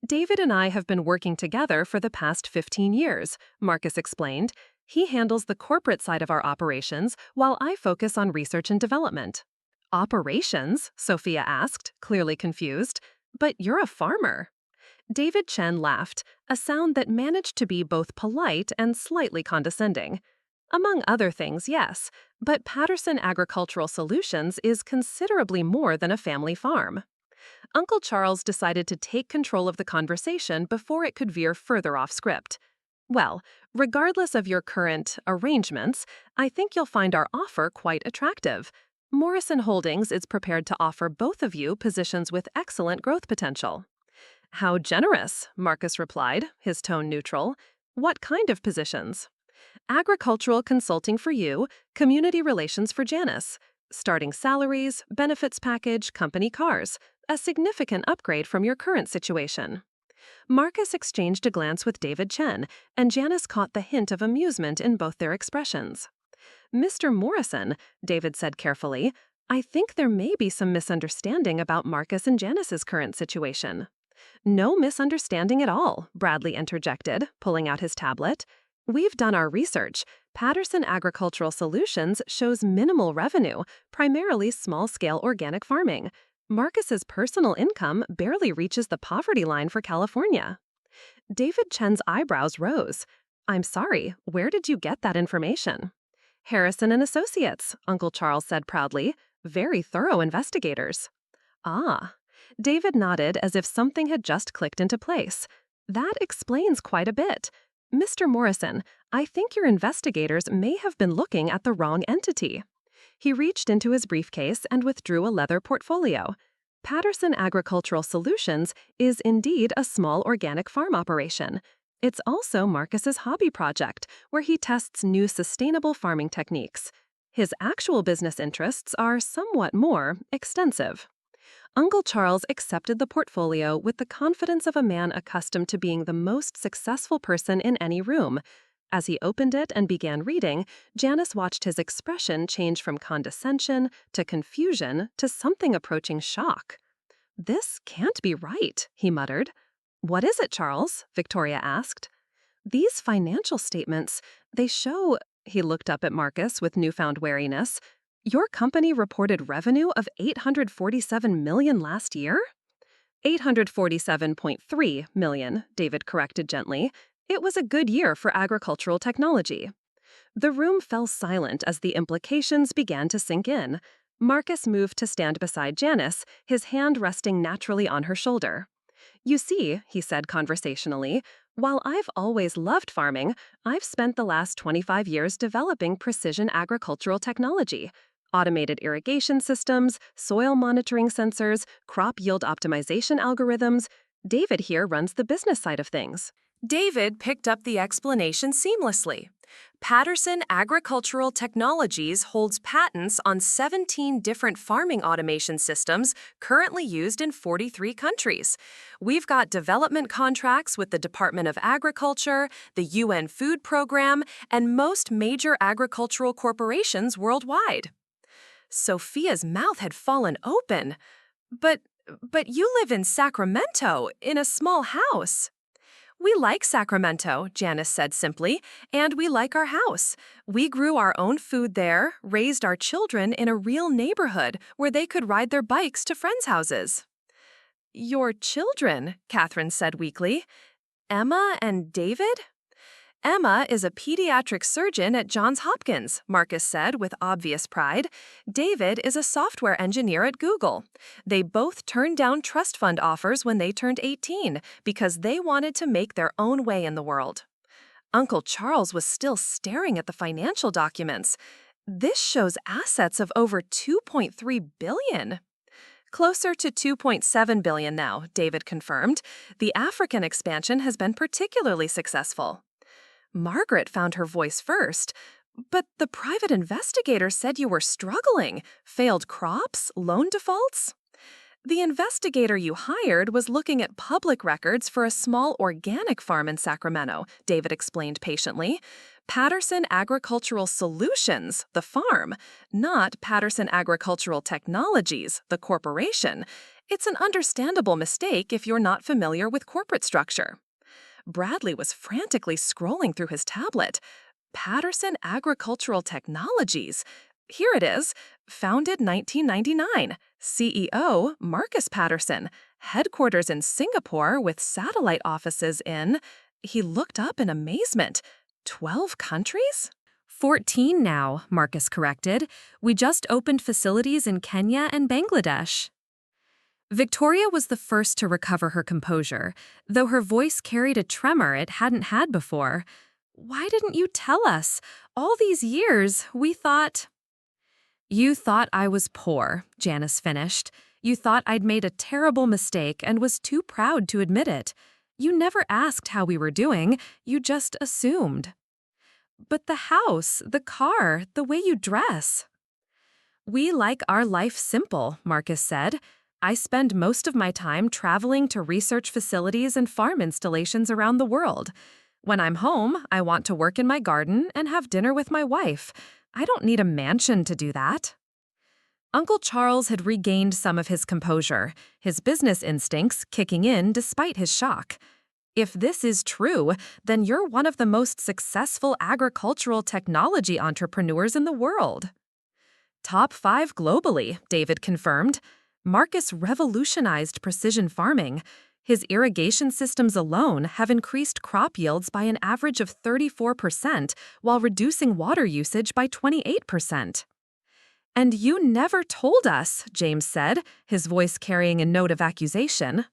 "David and I have been working together for the past 15 years, Marcus explained. "He handles the corporate side of our operations, while I focus on research and development." "Operations?" Sophia asked, clearly confused. "But you're a farmer." David Chen laughed, a sound that managed to be both polite and slightly condescending. "Among other things, yes, but Patterson Agricultural Solutions is considerably more than a family farm." Uncle Charles decided to take control of the conversation before it could veer further off script. "Well, regardless of your current arrangements, I think you'll find our offer quite attractive. Morrison Holdings is prepared to offer both of you positions with excellent growth potential." "How generous," Marcus replied, his tone neutral. "What kind of positions?" "Agricultural consulting for you, community relations for Janice. Starting salaries, benefits package, company cars. A significant upgrade from your current situation." Marcus exchanged a glance with David Chen, and Janice caught the hint of amusement in both their expressions. "Mr. Morrison," David said carefully, "I think there may be some misunderstanding about Marcus and Janice's current situation." "No misunderstanding at all," Bradley interjected, pulling out his tablet. "We've done our research. Patterson Agricultural Solutions shows minimal revenue, primarily small-scale organic farming. Marcus's personal income barely reaches the poverty line for California." David Chen's eyebrows rose. "I'm sorry, where did you get that information?" "Harrison and Associates," Uncle Charles said proudly. "Very thorough investigators." "Ah." David nodded as if something had just clicked into place. "That explains quite a bit. Mr. Morrison, I think your investigators may have been looking at the wrong entity." He reached into his briefcase and withdrew a leather portfolio. "Patterson Agricultural Solutions is indeed a small organic farm operation. It's also Marcus's hobby project, where he tests new sustainable farming techniques. His actual business interests are somewhat more extensive." Uncle Charles accepted the portfolio with the confidence of a man accustomed to being the most successful person in any room. As he opened it and began reading, Janice watched his expression change from condescension to confusion to something approaching shock. "This can't be right," he muttered. "What is it, Charles?" Victoria asked. "These financial statements, they show—" He looked up at Marcus with newfound wariness. "Your company reported revenue of $847 million last year?" $847.3 million, David corrected gently. "It was a good year for agricultural technology." The room fell silent as the implications began to sink in. Marcus moved to stand beside Janice, his hand resting naturally on her shoulder. You see, he said conversationally, while I've always loved farming, I've spent the last 25 years developing precision agricultural technology. Automated irrigation systems, soil monitoring sensors, crop yield optimization algorithms. David here runs the business side of things. David picked up the explanation seamlessly. Patterson Agricultural Technologies holds patents on 17 different farming automation systems currently used in 43 countries. We've got development contracts with the Department of Agriculture, the UN Food Program, and most major agricultural corporations worldwide. Sophia's mouth had fallen open. But you live in Sacramento, in a small house. We like Sacramento, Janice said simply, and we like our house. We grew our own food there, raised our children in a real neighborhood where they could ride their bikes to friends' houses. Your children, Catherine said weakly. Emma and David? Emma is a pediatric surgeon at Johns Hopkins, Marcus said with obvious pride. David is a software engineer at Google. They both turned down trust fund offers when they turned 18 because they wanted to make their own way in the world. Uncle Charles was still staring at the financial documents. This shows assets of over $2.3 billion. Closer to $2.7 billion now, David confirmed. The African expansion has been particularly successful. Margaret found her voice first. But the private investigator said you were struggling. Failed crops? Loan defaults? The investigator you hired was looking at public records for a small organic farm in Sacramento, David explained patiently. Patterson Agricultural Solutions, the farm, not Patterson Agricultural Technologies, the corporation. It's an understandable mistake if you're not familiar with corporate structure. Bradley was frantically scrolling through his tablet. Patterson Agricultural Technologies. Here it is. Founded 1999. CEO Marcus Patterson. Headquarters in Singapore with satellite offices in... He looked up in amazement. 12 countries? 14 now, Marcus corrected. We just opened facilities in Kenya and Bangladesh. Victoria was the first to recover her composure, though her voice carried a tremor it hadn't had before. Why didn't you tell us? All these years, we thought... You thought I was poor, Janice finished. You thought I'd made a terrible mistake and was too proud to admit it. You never asked how we were doing, you just assumed. But the house, the car, the way you dress... We like our life simple, Marcus said. I spend most of my time traveling to research facilities and farm installations around the world. When I'm home, I want to work in my garden and have dinner with my wife. I don't need a mansion to do that. Uncle Charles had regained some of his composure, his business instincts kicking in despite his shock. If this is true, then you're one of the most successful agricultural technology entrepreneurs in the world. Top 5 globally, David confirmed. Marcus revolutionized precision farming. His irrigation systems alone have increased crop yields by an average of 34% while reducing water usage by 28%. And you never told us, James said, his voice carrying a note of accusation.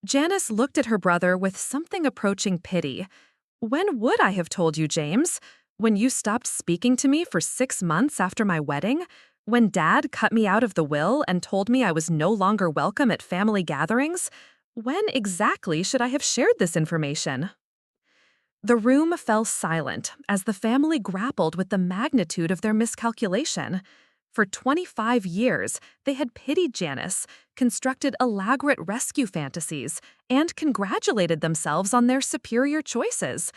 Janice looked at her brother with something approaching pity. When would I have told you, James? When you stopped speaking to me for 6 months after my wedding? When Dad cut me out of the will and told me I was no longer welcome at family gatherings? When exactly should I have shared this information? The room fell silent as the family grappled with the magnitude of their miscalculation. For 25 years, they had pitied Janice, constructed elaborate rescue fantasies, and congratulated themselves on their superior choices.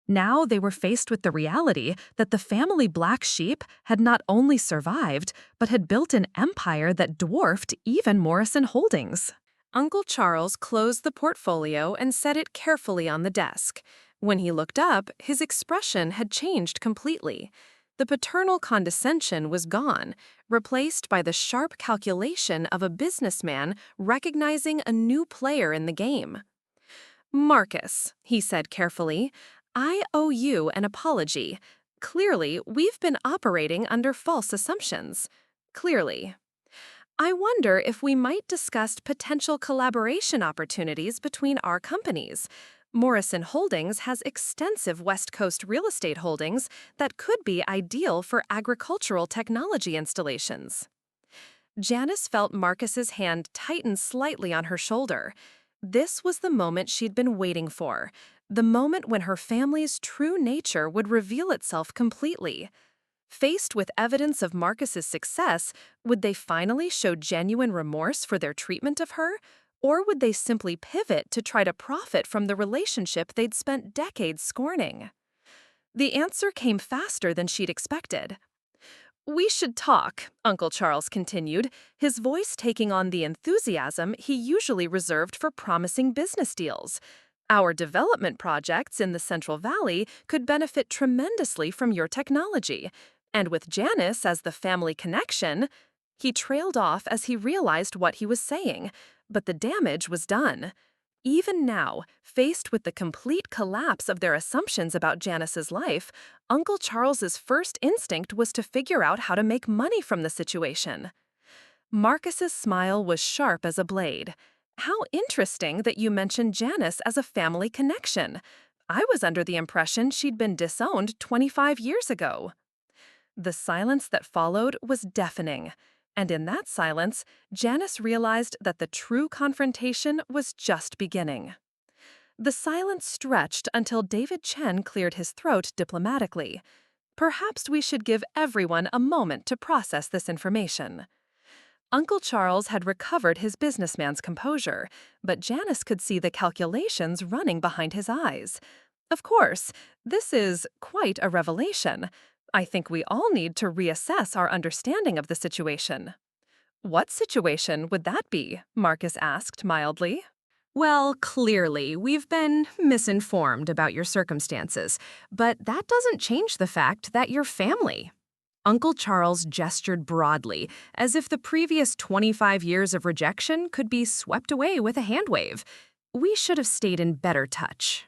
Now they were faced with the reality that the family black sheep had not only survived, but had built an empire that dwarfed even Morrison Holdings. Uncle Charles closed the portfolio and set it carefully on the desk. When he looked up, his expression had changed completely. The paternal condescension was gone, replaced by the sharp calculation of a businessman recognizing a new player in the game. "Marcus," he said carefully, "I owe you an apology. Clearly, we've been operating under false assumptions. Clearly. I wonder if we might discuss potential collaboration opportunities between our companies. Morrison Holdings has extensive West Coast real estate holdings that could be ideal for agricultural technology installations. Janice felt Marcus's hand tighten slightly on her shoulder. This was the moment she'd been waiting for, the moment when her family's true nature would reveal itself completely. Faced with evidence of Marcus's success, would they finally show genuine remorse for their treatment of her? Or would they simply pivot to try to profit from the relationship they'd spent decades scorning? The answer came faster than she'd expected. "We should talk," Uncle Charles continued, his voice taking on the enthusiasm he usually reserved for promising business deals. "Our development projects in the Central Valley could benefit tremendously from your technology. And with Janice as the family connection—" He trailed off as he realized what he was saying, but the damage was done. Even now, faced with the complete collapse of their assumptions about Janice's life, Uncle Charles's first instinct was to figure out how to make money from the situation. Marcus's smile was sharp as a blade. "How interesting that you mentioned Janice as a family connection. I was under the impression she'd been disowned 25 years ago." The silence that followed was deafening. And in that silence, Janice realized that the true confrontation was just beginning. The silence stretched until David Chen cleared his throat diplomatically. "Perhaps we should give everyone a moment to process this information." Uncle Charles had recovered his businessman's composure, but Janice could see the calculations running behind his eyes. "Of course, this is quite a revelation. I think we all need to reassess our understanding of the situation." "What situation would that be?" Marcus asked mildly. Well, clearly, we've been misinformed about your circumstances, but that doesn't change the fact that you're family. Uncle Charles gestured broadly, as if the previous 25 years of rejection could be swept away with a hand wave. We should have stayed in better touch.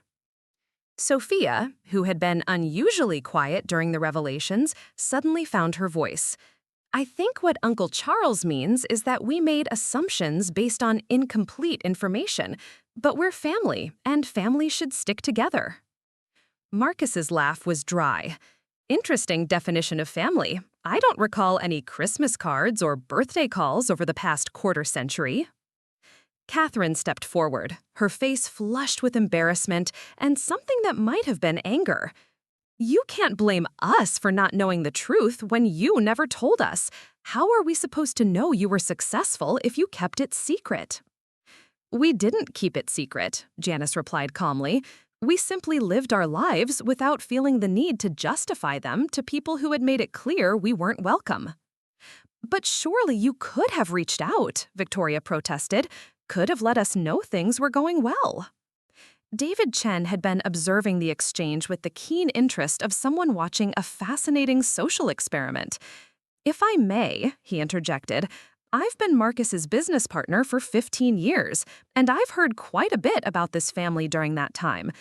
Sophia, who had been unusually quiet during the revelations, suddenly found her voice. "I think what Uncle Charles means is that we made assumptions based on incomplete information, but we're family, and family should stick together." Marcus's laugh was dry. "Interesting definition of family. I don't recall any Christmas cards or birthday calls over the past quarter century." Catherine stepped forward, her face flushed with embarrassment and something that might have been anger. "You can't blame us for not knowing the truth when you never told us. How are we supposed to know you were successful if you kept it secret?" "We didn't keep it secret," Janice replied calmly. "We simply lived our lives without feeling the need to justify them to people who had made it clear we weren't welcome." "But surely you could have reached out," Victoria protested. "Could have let us know things were going well." David Chen had been observing the exchange with the keen interest of someone watching a fascinating social experiment. "If I may," he interjected, "I've been Marcus's business partner for 15 years, and I've heard quite a bit about this family during that time.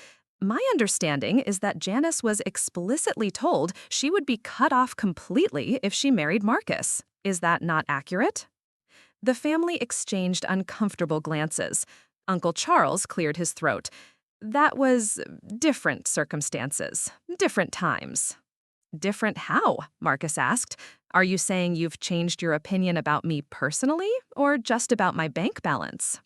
My understanding is that Janice was explicitly told she would be cut off completely if she married Marcus. Is that not accurate?" The family exchanged uncomfortable glances. Uncle Charles cleared his throat. "That was different circumstances, different times." "Different how?" Marcus asked. "Are you saying you've changed your opinion about me personally, or just about my bank balance?"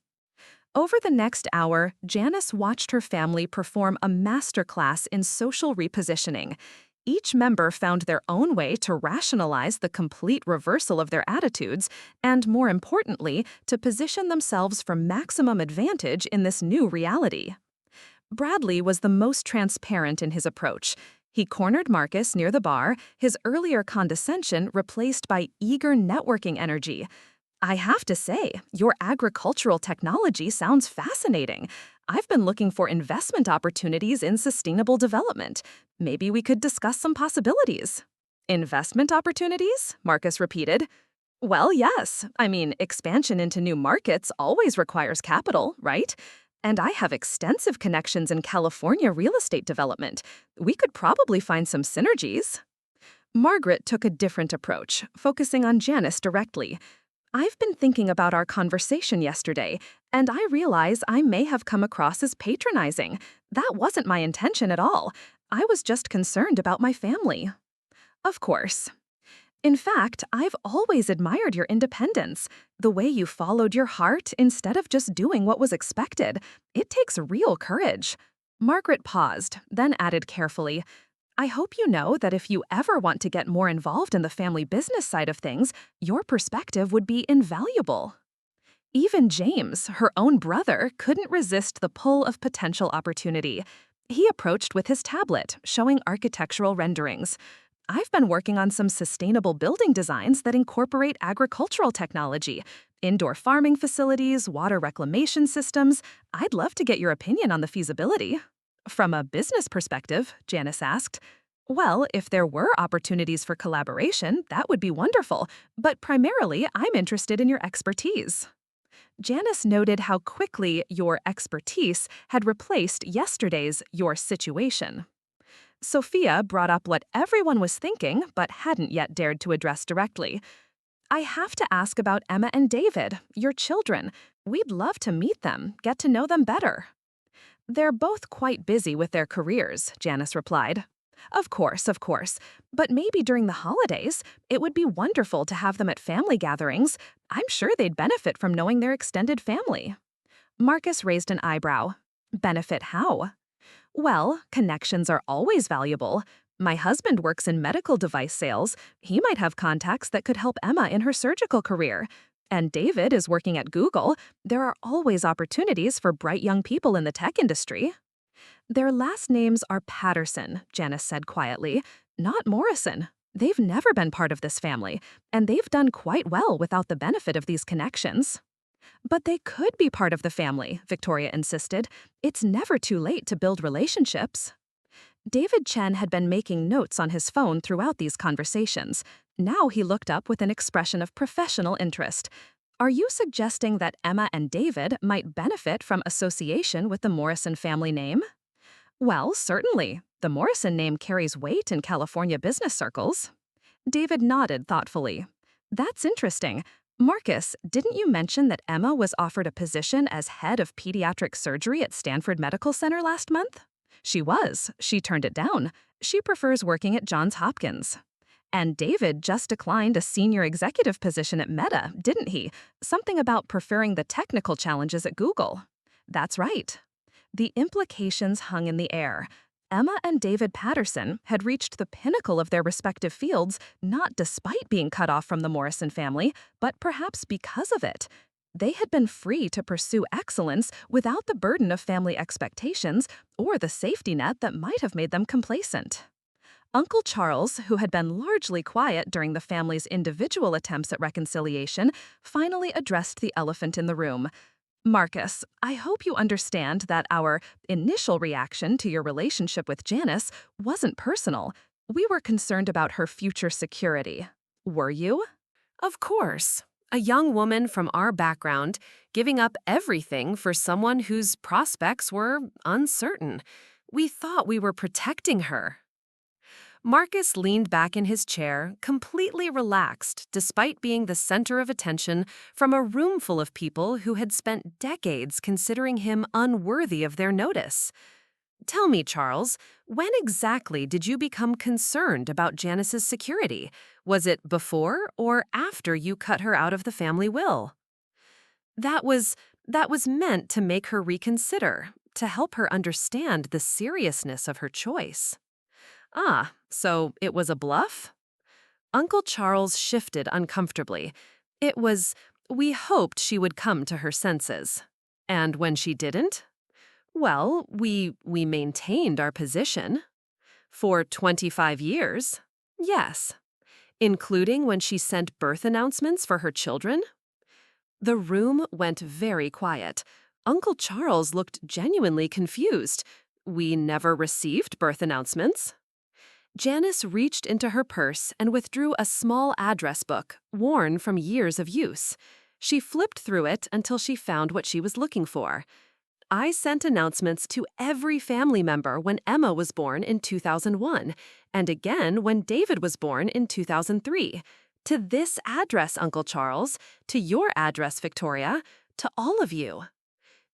Over the next hour, Janice watched her family perform a masterclass in social repositioning. Each member found their own way to rationalize the complete reversal of their attitudes and, more importantly, to position themselves for maximum advantage in this new reality. Bradley was the most transparent in his approach. He cornered Marcus near the bar, his earlier condescension replaced by eager networking energy. "I have to say, your agricultural technology sounds fascinating. I've been looking for investment opportunities in sustainable development. Maybe we could discuss some possibilities." "Investment opportunities?" Marcus repeated. "Well, yes. I mean, expansion into new markets always requires capital, right? And I have extensive connections in California real estate development. We could probably find some synergies. Margaret took a different approach, focusing on Janice directly. I've been thinking about our conversation yesterday, and I realize I may have come across as patronizing. That wasn't my intention at all. I was just concerned about my family. Of course. In fact, I've always admired your independence, the way you followed your heart instead of just doing what was expected. It takes real courage. Margaret paused, then added carefully, I hope you know that if you ever want to get more involved in the family business side of things, your perspective would be invaluable. Even James, her own brother, couldn't resist the pull of potential opportunity. He approached with his tablet, showing architectural renderings. I've been working on some sustainable building designs that incorporate agricultural technology, indoor farming facilities, water reclamation systems. I'd love to get your opinion on the feasibility. From a business perspective, Janice asked, well, if there were opportunities for collaboration, that would be wonderful, but primarily I'm interested in your expertise. Janice noted how quickly your expertise had replaced yesterday's your situation. Sophia brought up what everyone was thinking but hadn't yet dared to address directly. I have to ask about Emma and David, your children. We'd love to meet them, get to know them better. They're both quite busy with their careers, Janice replied. Of course, but maybe during the holidays, it would be wonderful to have them at family gatherings. I'm sure they'd benefit from knowing their extended family. Marcus raised an eyebrow. Benefit how? Well, connections are always valuable. My husband works in medical device sales. He might have contacts that could help Emma in her surgical career. And David is working at Google. There are always opportunities for bright young people in the tech industry. Their last names are Patterson, Janice said quietly, not Morrison. They've never been part of this family, and they've done quite well without the benefit of these connections. But they could be part of the family, Victoria insisted. It's never too late to build relationships. David Chen had been making notes on his phone throughout these conversations. Now he looked up with an expression of professional interest. Are you suggesting that Emma and David might benefit from association with the Morrison family name? Well, certainly. The Morrison name carries weight in California business circles. David nodded thoughtfully. That's interesting. Marcus, didn't you mention that Emma was offered a position as head of pediatric surgery at Stanford Medical Center last month? She was. She turned it down. She prefers working at Johns Hopkins. And David just declined a senior executive position at Meta, didn't he? Something about preferring the technical challenges at Google. That's right. The implications hung in the air. Emma and David Patterson had reached the pinnacle of their respective fields not despite being cut off from the Morrison family, but perhaps because of it. They had been free to pursue excellence without the burden of family expectations or the safety net that might have made them complacent. Uncle Charles, who had been largely quiet during the family's individual attempts at reconciliation, finally addressed the elephant in the room. Marcus, I hope you understand that our initial reaction to your relationship with Janice wasn't personal. We were concerned about her future security. Were you? Of course. A young woman from our background giving up everything for someone whose prospects were uncertain. We thought we were protecting her. Marcus leaned back in his chair, completely relaxed despite being the center of attention from a room full of people who had spent decades considering him unworthy of their notice. Tell me, Charles, when exactly did you become concerned about Janice's security? Was it before or after you cut her out of the family will? That was meant to make her reconsider, to help her understand the seriousness of her choice. Ah, so it was a bluff? Uncle Charles shifted uncomfortably. We hoped she would come to her senses. And when she didn't? Well, we maintained our position. For 25 years? Yes. Including when she sent birth announcements for her children? The room went very quiet. Uncle Charles looked genuinely confused. We never received birth announcements. Janice reached into her purse and withdrew a small address book, worn from years of use. She flipped through it until she found what she was looking for. I sent announcements to every family member when Emma was born in 2001, and again when David was born in 2003. To this address, Uncle Charles, to your address, Victoria, to all of you.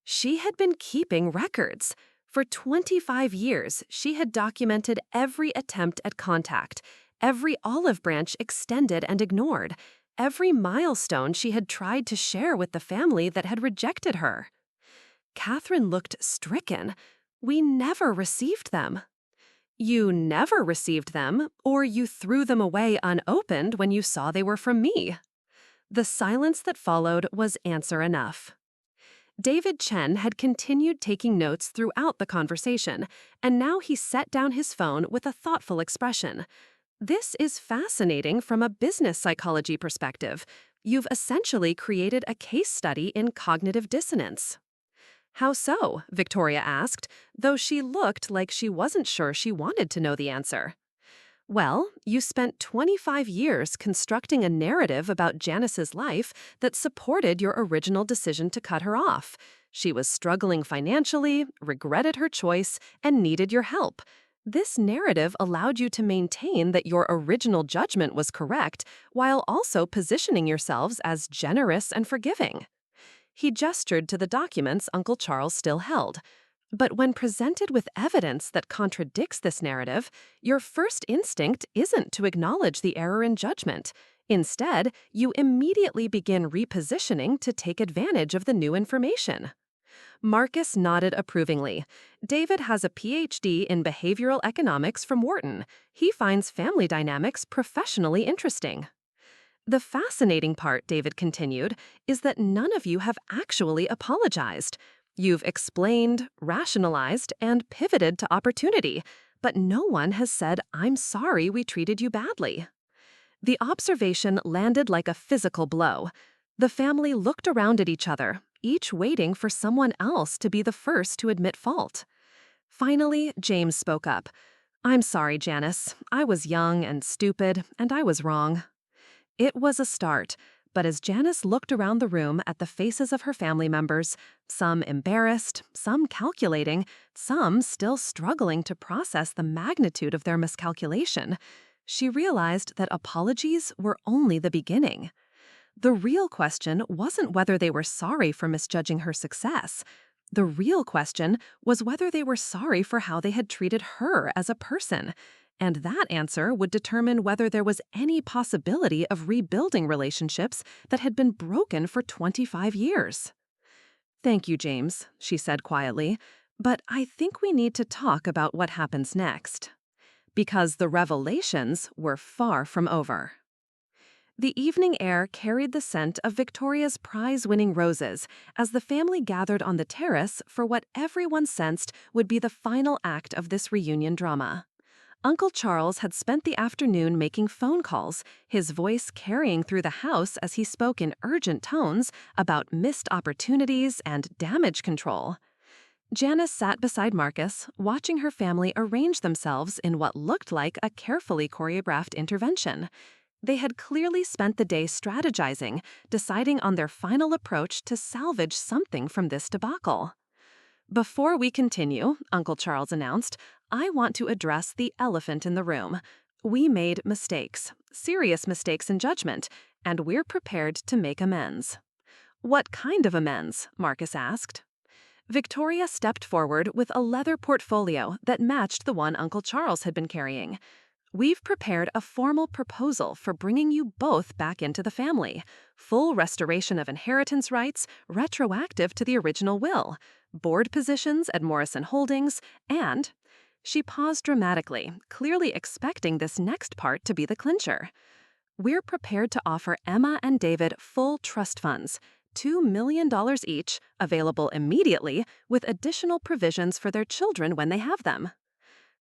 She had been keeping records. For 25 years, she had documented every attempt at contact, every olive branch extended and ignored, every milestone she had tried to share with the family that had rejected her. Catherine looked stricken. We never received them. You never received them, or you threw them away unopened when you saw they were from me. The silence that followed was answer enough. David Chen had continued taking notes throughout the conversation, and now he set down his phone with a thoughtful expression. This is fascinating from a business psychology perspective. You've essentially created a case study in cognitive dissonance. How so? Victoria asked, though she looked like she wasn't sure she wanted to know the answer. Well, you spent 25 years constructing a narrative about Janice's life that supported your original decision to cut her off. She was struggling financially, regretted her choice, and needed your help. This narrative allowed you to maintain that your original judgment was correct, while also positioning yourselves as generous and forgiving. He gestured to the documents Uncle Charles still held. But when presented with evidence that contradicts this narrative, your first instinct isn't to acknowledge the error in judgment. Instead, you immediately begin repositioning to take advantage of the new information. Marcus nodded approvingly. David has a PhD in behavioral economics from Wharton. He finds family dynamics professionally interesting. The fascinating part, David continued, is that none of you have actually apologized. You've explained, rationalized, and pivoted to opportunity, but no one has said, "I'm sorry we treated you badly." The observation landed like a physical blow. The family looked around at each other, each waiting for someone else to be the first to admit fault. Finally, James spoke up. "I'm sorry, Janice. I was young and stupid, and I was wrong." It was a start, but as Janice looked around the room at the faces of her family members, some embarrassed, some calculating, some still struggling to process the magnitude of their miscalculation, she realized that apologies were only the beginning. The real question wasn't whether they were sorry for misjudging her success. The real question was whether they were sorry for how they had treated her as a person. And that answer would determine whether there was any possibility of rebuilding relationships that had been broken for 25 years. "Thank you, James," she said quietly, "but I think we need to talk about what happens next." Because the revelations were far from over. The evening air carried the scent of Victoria's prize-winning roses as the family gathered on the terrace for what everyone sensed would be the final act of this reunion drama. Uncle Charles had spent the afternoon making phone calls, his voice carrying through the house as he spoke in urgent tones about missed opportunities and damage control. Janice sat beside Marcus, watching her family arrange themselves in what looked like a carefully choreographed intervention. They had clearly spent the day strategizing, deciding on their final approach to salvage something from this debacle. "Before we continue," Uncle Charles announced, "I want to address the elephant in the room. We made mistakes, serious mistakes in judgment, and we're prepared to make amends." "What kind of amends?" Marcus asked. Victoria stepped forward with a leather portfolio that matched the one Uncle Charles had been carrying. "We've prepared a formal proposal for bringing you both back into the family. Full restoration of inheritance rights, retroactive to the original will, board positions at Morrison Holdings, and—" She paused dramatically, clearly expecting this next part to be the clincher. "We're prepared to offer Emma and David full trust funds, $2 million each, available immediately, with additional provisions for their children when they have them."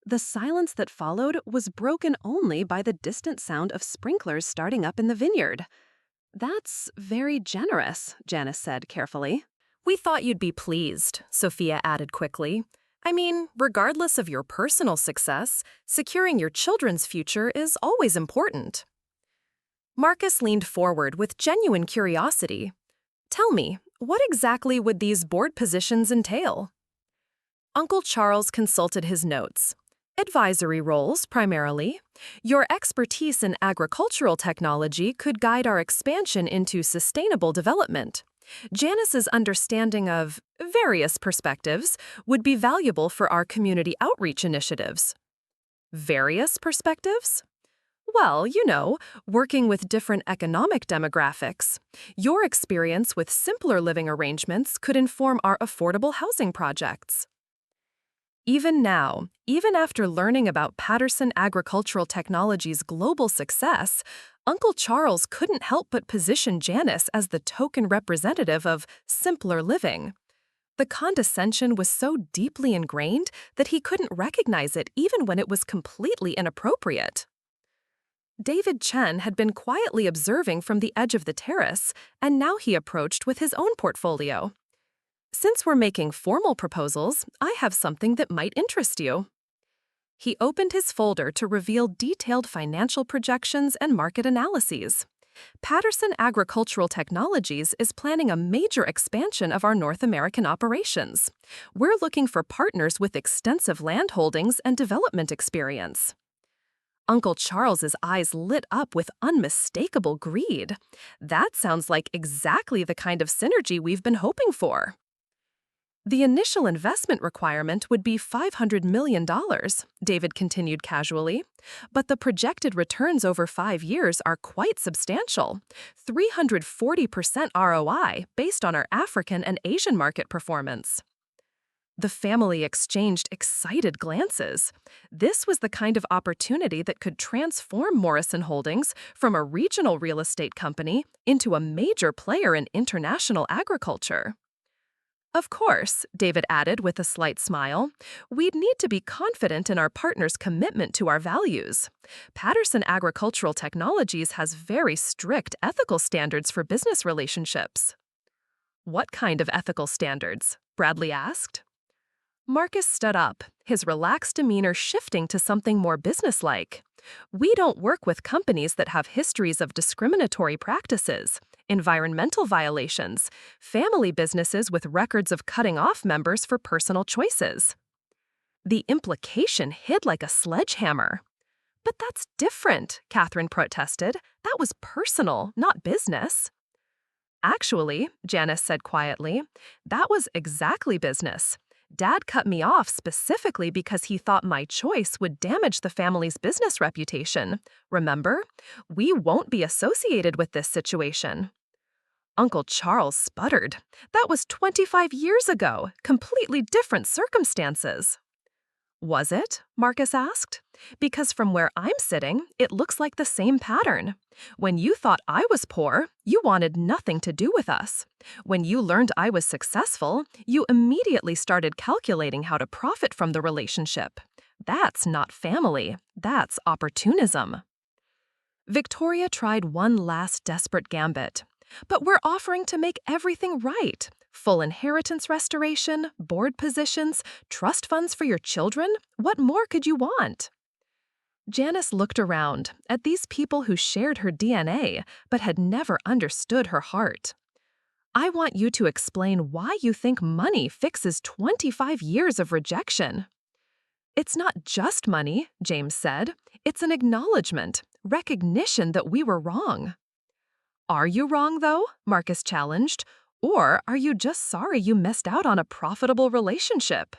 The silence that followed was broken only by the distant sound of sprinklers starting up in the vineyard. "That's very generous," Janice said carefully. We thought you'd be pleased, Sophia added quickly. I mean, regardless of your personal success, securing your children's future is always important. Marcus leaned forward with genuine curiosity. "Tell me, What exactly would these board positions entail? Uncle Charles consulted his notes. Advisory roles, primarily. Your expertise in agricultural technology could guide our expansion into sustainable development. Janice's understanding of various perspectives would be valuable for our community outreach initiatives. Various perspectives? Well, working with different economic demographics. Your experience with simpler living arrangements could inform our affordable housing projects. Even now, even after learning about Patterson Agricultural Technology's global success, Uncle Charles couldn't help but position Janice as the token representative of simpler living. The condescension was so deeply ingrained that he couldn't recognize it even when it was completely inappropriate. David Chen had been quietly observing from the edge of the terrace, and now he approached with his own portfolio. Since we're making formal proposals, I have something that might interest you. He opened his folder to reveal detailed financial projections and market analyses. Patterson Agricultural Technologies is planning a major expansion of our North American operations. We're looking for partners with extensive land holdings and development experience. Uncle Charles's eyes lit up with unmistakable greed. That sounds like exactly the kind of synergy we've been hoping for. The initial investment requirement would be $500 million, David continued casually. But the projected returns over 5 years are quite substantial. 340% ROI based on our African and Asian market performance. The family exchanged excited glances. This was the kind of opportunity that could transform Morrison Holdings from a regional real estate company into a major player in international agriculture. Of course, David added with a slight smile, we'd need to be confident in our partner's commitment to our values. Patterson Agricultural Technologies has very strict ethical standards for business relationships. What kind of ethical standards? Bradley asked. Marcus stood up, his relaxed demeanor shifting to something more businesslike. We don't work with companies that have histories of discriminatory practices, environmental violations, family businesses with records of cutting off members for personal choices. The implication hit like a sledgehammer. But that's different, Catherine protested. That was personal, not business. Actually, Janice said quietly, that was exactly business. Dad cut me off specifically because he thought my choice would damage the family's business reputation. Remember? We won't be associated with this situation. Uncle Charles sputtered. That was 25 years ago, completely different circumstances. Was it? Marcus asked. Because from where I'm sitting, it looks like the same pattern. When you thought I was poor, you wanted nothing to do with us. When you learned I was successful, you immediately started calculating how to profit from the relationship. That's not family. That's opportunism. Victoria tried one last desperate gambit. But we're offering to make everything right. Full inheritance restoration, board positions, trust funds for your children. What more could you want? Janice looked around at these people who shared her DNA but had never understood her heart. I want you to explain why you think money fixes 25 years of rejection. It's not just money, James said. It's an acknowledgement, recognition that we were wrong. Are you wrong, though? Marcus challenged. Or are you just sorry you missed out on a profitable relationship?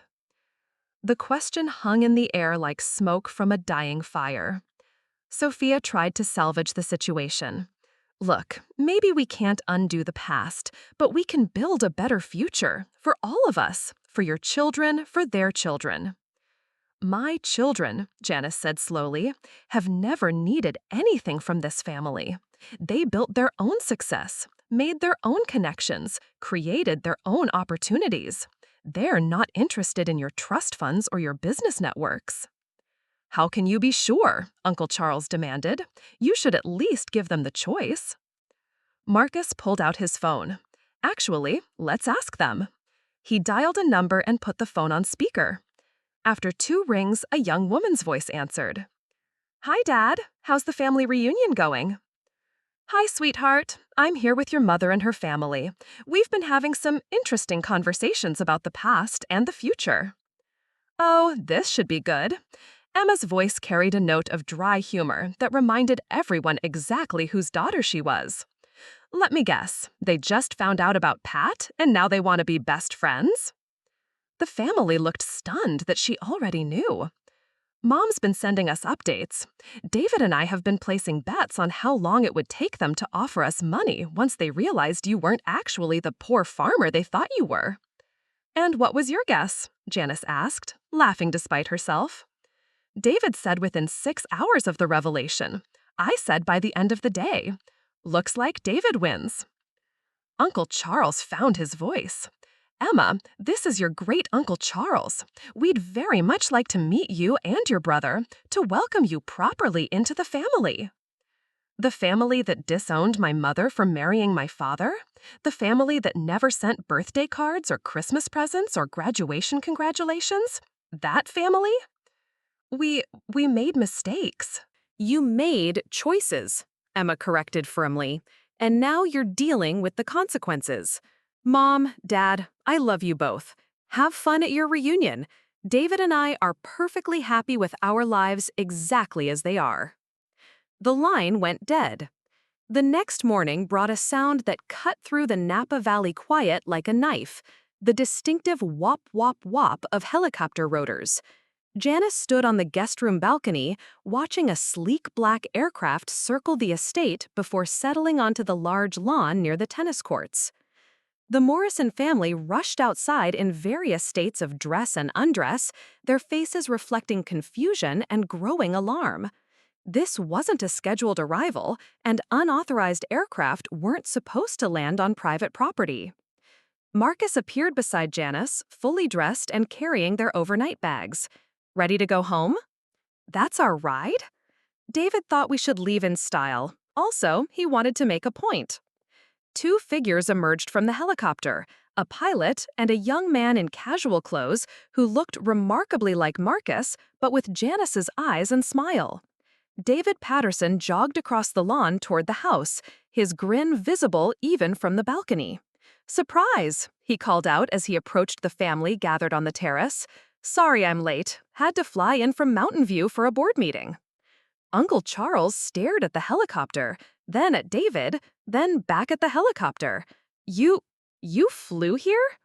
The question hung in the air like smoke from a dying fire. Sophia tried to salvage the situation. Look, maybe we can't undo the past, but we can build a better future for all of us, for your children, for their children. My children, Janice said slowly, have never needed anything from this family. They built their own success, made their own connections, created their own opportunities. They're not interested in your trust funds or your business networks. How can you be sure? Uncle Charles demanded. You should at least give them the choice. Marcus pulled out his phone. Actually, let's ask them. He dialed a number and put the phone on speaker. After 2 rings, a young woman's voice answered. Hi, Dad. How's the family reunion going? Hi, sweetheart. I'm here with your mother and her family. We've been having some interesting conversations about the past and the future. Oh, this should be good. Emma's voice carried a note of dry humor that reminded everyone exactly whose daughter she was. Let me guess, they just found out about Pat and now they want to be best friends? The family looked stunned that she already knew. Mom's been sending us updates. David and I have been placing bets on how long it would take them to offer us money once they realized you weren't actually the poor farmer they thought you were. And what was your guess? Janice asked, laughing despite herself. David said within 6 hours of the revelation. I said by the end of the day. Looks like David wins. Uncle Charles found his voice. Emma, this is your great Uncle Charles. We'd very much like to meet you and your brother to welcome you properly into the family. The family that disowned my mother for marrying my father? The family that never sent birthday cards or Christmas presents or graduation congratulations? That family? We made mistakes. You made choices, Emma corrected firmly, and now you're dealing with the consequences. Mom, Dad, I love you both. Have fun at your reunion. David and I are perfectly happy with our lives exactly as they are. The line went dead. The next morning brought a sound that cut through the Napa Valley quiet like a knife, the distinctive whop whop whop of helicopter rotors. Janice stood on the guest room balcony, watching a sleek black aircraft circle the estate before settling onto the large lawn near the tennis courts. The Morrison family rushed outside in various states of dress and undress, their faces reflecting confusion and growing alarm. This wasn't a scheduled arrival, and unauthorized aircraft weren't supposed to land on private property. Marcus appeared beside Janice, fully dressed and carrying their overnight bags. Ready to go home? That's our ride? David thought we should leave in style. Also, he wanted to make a point. Two figures emerged from the helicopter, a pilot and a young man in casual clothes who looked remarkably like Marcus, but with Janice's eyes and smile. David Patterson jogged across the lawn toward the house, his grin visible even from the balcony. "Surprise!" he called out as he approached the family gathered on the terrace. "Sorry I'm late. Had to fly in from Mountain View for a board meeting." Uncle Charles stared at the helicopter, then at David, then back at the helicopter. You flew here?"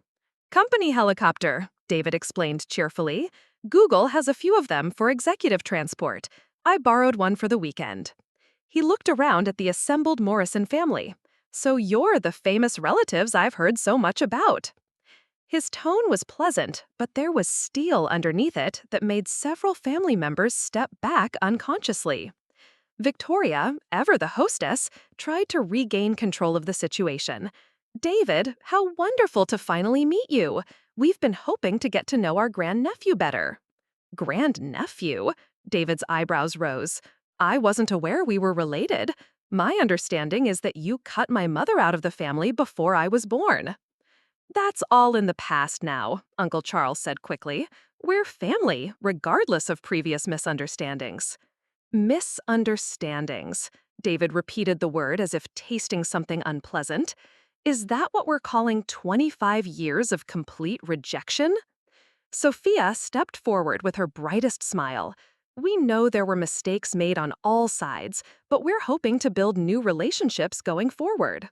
"Company helicopter," David explained cheerfully. "Google has a few of them for executive transport. I borrowed one for the weekend." He looked around at the assembled Morrison family. "So you're the famous relatives I've heard so much about." His tone was pleasant, but there was steel underneath it that made several family members step back unconsciously. Victoria, ever the hostess, tried to regain control of the situation. "David, how wonderful to finally meet you. We've been hoping to get to know our grandnephew better." "Grandnephew?" David's eyebrows rose. "I wasn't aware we were related. My understanding is that you cut my mother out of the family before I was born." "That's all in the past now," Uncle Charles said quickly. "We're family, regardless of previous misunderstandings." Misunderstandings. David repeated the word as if tasting something unpleasant. Is that what we're calling 25 years of complete rejection? Sophia stepped forward with her brightest smile. "We know there were mistakes made on all sides, but we're hoping to build new relationships going forward."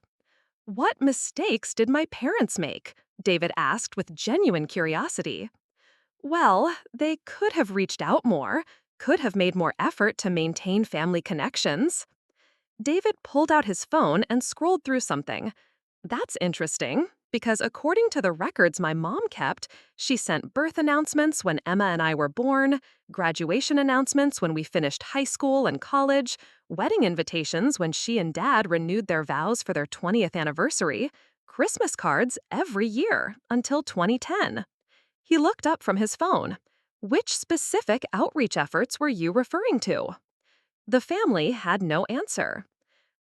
"What mistakes did my parents make?" David asked with genuine curiosity. "Well, they could have reached out more, could have made more effort to maintain family connections." David pulled out his phone and scrolled through something. "That's interesting, because according to the records my mom kept, she sent birth announcements when Emma and I were born, graduation announcements when we finished high school and college, wedding invitations when she and Dad renewed their vows for their 20th anniversary, Christmas cards every year until 2010. He looked up from his phone. "Which specific outreach efforts were you referring to?" The family had no answer.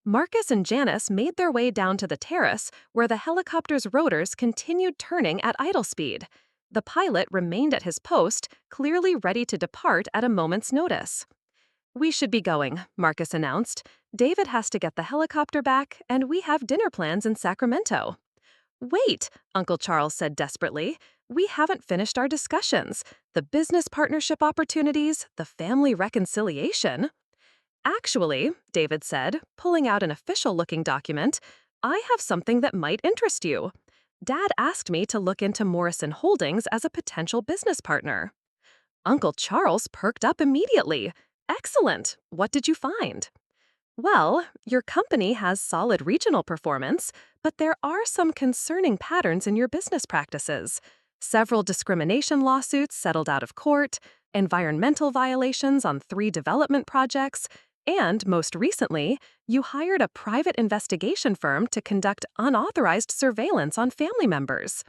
Marcus and Janice made their way down to the terrace, where the helicopter's rotors continued turning at idle speed. The pilot remained at his post, clearly ready to depart at a moment's notice. We should be going, Marcus announced. David has to get the helicopter back, and we have dinner plans in Sacramento. Wait, Uncle Charles said desperately. We haven't finished our discussions. The business partnership opportunities, the family reconciliation. Actually, David said, pulling out an official-looking document, I have something that might interest you. Dad asked me to look into Morrison Holdings as a potential business partner. Uncle Charles perked up immediately. Excellent. What did you find? Well, your company has solid regional performance, but there are some concerning patterns in your business practices. Several discrimination lawsuits settled out of court, environmental violations on 3 development projects, and most recently, you hired a private investigation firm to conduct unauthorized surveillance on family members.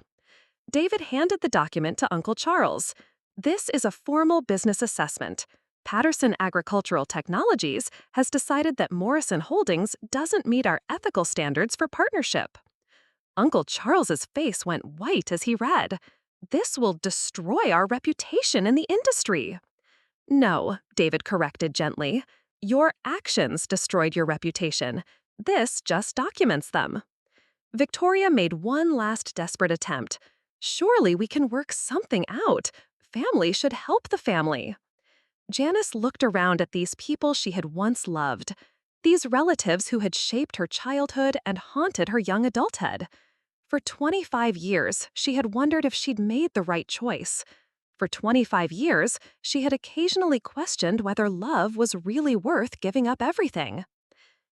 David handed the document to Uncle Charles. This is a formal business assessment. Patterson Agricultural Technologies has decided that Morrison Holdings doesn't meet our ethical standards for partnership. Uncle Charles's face went white as he read. This will destroy our reputation in the industry. No, David corrected gently. Your actions destroyed your reputation. This just documents them. Victoria made one last desperate attempt. Surely we can work something out. Family should help the family. Janice looked around at these people she had once loved, these relatives who had shaped her childhood and haunted her young adulthood. For 25 years, she had wondered if she'd made the right choice. For 25 years, she had occasionally questioned whether love was really worth giving up everything.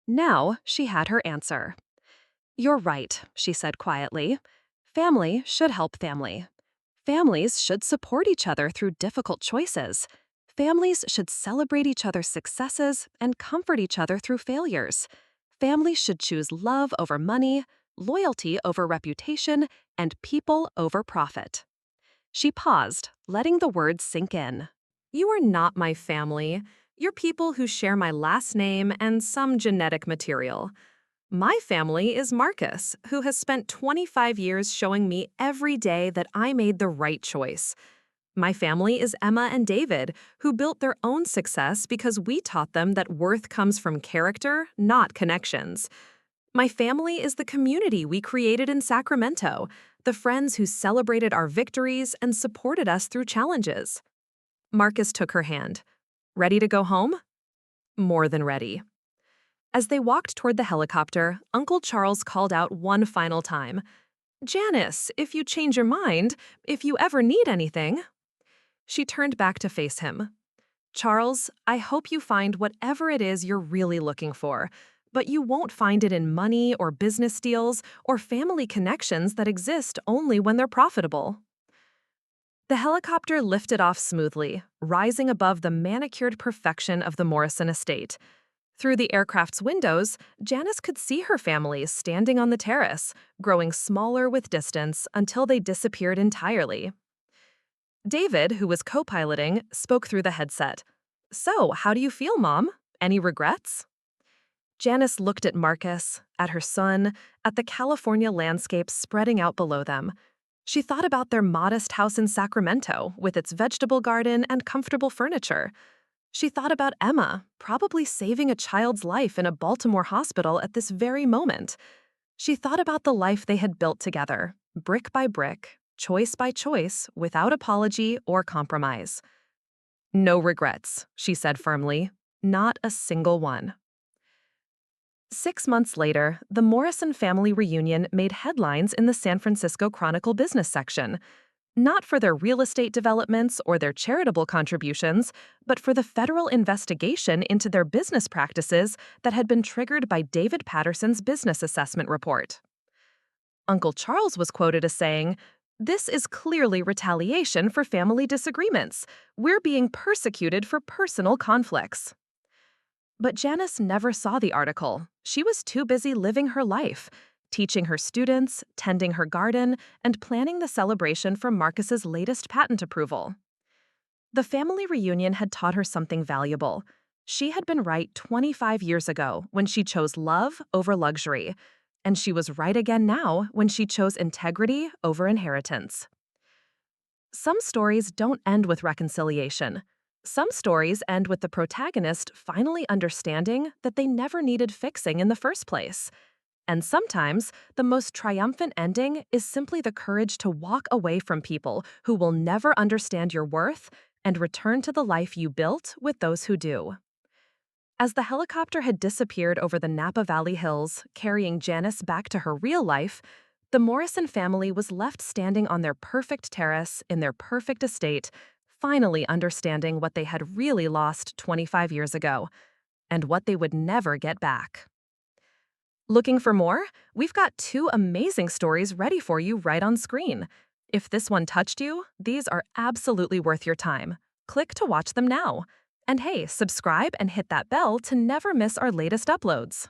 Now, she had her answer. You're right, she said quietly. Family should help family. Families should support each other through difficult choices. Families should celebrate each other's successes and comfort each other through failures. Families should choose love over money, loyalty over reputation, and people over profit. She paused, letting the words sink in. You are not my family. You're people who share my last name and some genetic material. My family is Marcus, who has spent 25 years showing me every day that I made the right choice. My family is Emma and David, who built their own success because we taught them that worth comes from character, not connections. My family is the community we created in Sacramento, the friends who celebrated our victories and supported us through challenges. Marcus took her hand. Ready to go home? More than ready. As they walked toward the helicopter, Uncle Charles called out one final time. Janice, if you change your mind, if you ever need anything. She turned back to face him. Charles, I hope you find whatever it is you're really looking for, but you won't find it in money or business deals or family connections that exist only when they're profitable. The helicopter lifted off smoothly, rising above the manicured perfection of the Morrison estate. Through the aircraft's windows, Janice could see her families standing on the terrace, growing smaller with distance until they disappeared entirely. David, who was co-piloting, spoke through the headset. So, how do you feel, Mom? Any regrets? Janice looked at Marcus, at her son, at the California landscape spreading out below them. She thought about their modest house in Sacramento, with its vegetable garden and comfortable furniture. She thought about Emma, probably saving a child's life in a Baltimore hospital at this very moment. She thought about the life they had built together, brick by brick, choice by choice, without apology or compromise. No regrets, she said firmly. Not a single one. 6 months later, the Morrison family reunion made headlines in the San Francisco Chronicle business section. Not for their real estate developments or their charitable contributions, but for the federal investigation into their business practices that had been triggered by David Patterson's business assessment report. Uncle Charles was quoted as saying, "This is clearly retaliation for family disagreements. We're being persecuted for personal conflicts." But Janice never saw the article. She was too busy living her life, teaching her students, tending her garden, and planning the celebration for Marcus's latest patent approval. The family reunion had taught her something valuable. She had been right 25 years ago when she chose love over luxury, and she was right again now when she chose integrity over inheritance. Some stories don't end with reconciliation. Some stories end with the protagonist finally understanding that they never needed fixing in the first place. And sometimes, the most triumphant ending is simply the courage to walk away from people who will never understand your worth and return to the life you built with those who do. As the helicopter had disappeared over the Napa Valley hills, carrying Janice back to her real life, the Morrison family was left standing on their perfect terrace in their perfect estate, finally understanding what they had really lost 25 years ago and what they would never get back. Looking for more? We've got two amazing stories ready for you right on screen. If this one touched you, these are absolutely worth your time. Click to watch them now. And hey, subscribe and hit that bell to never miss our latest uploads.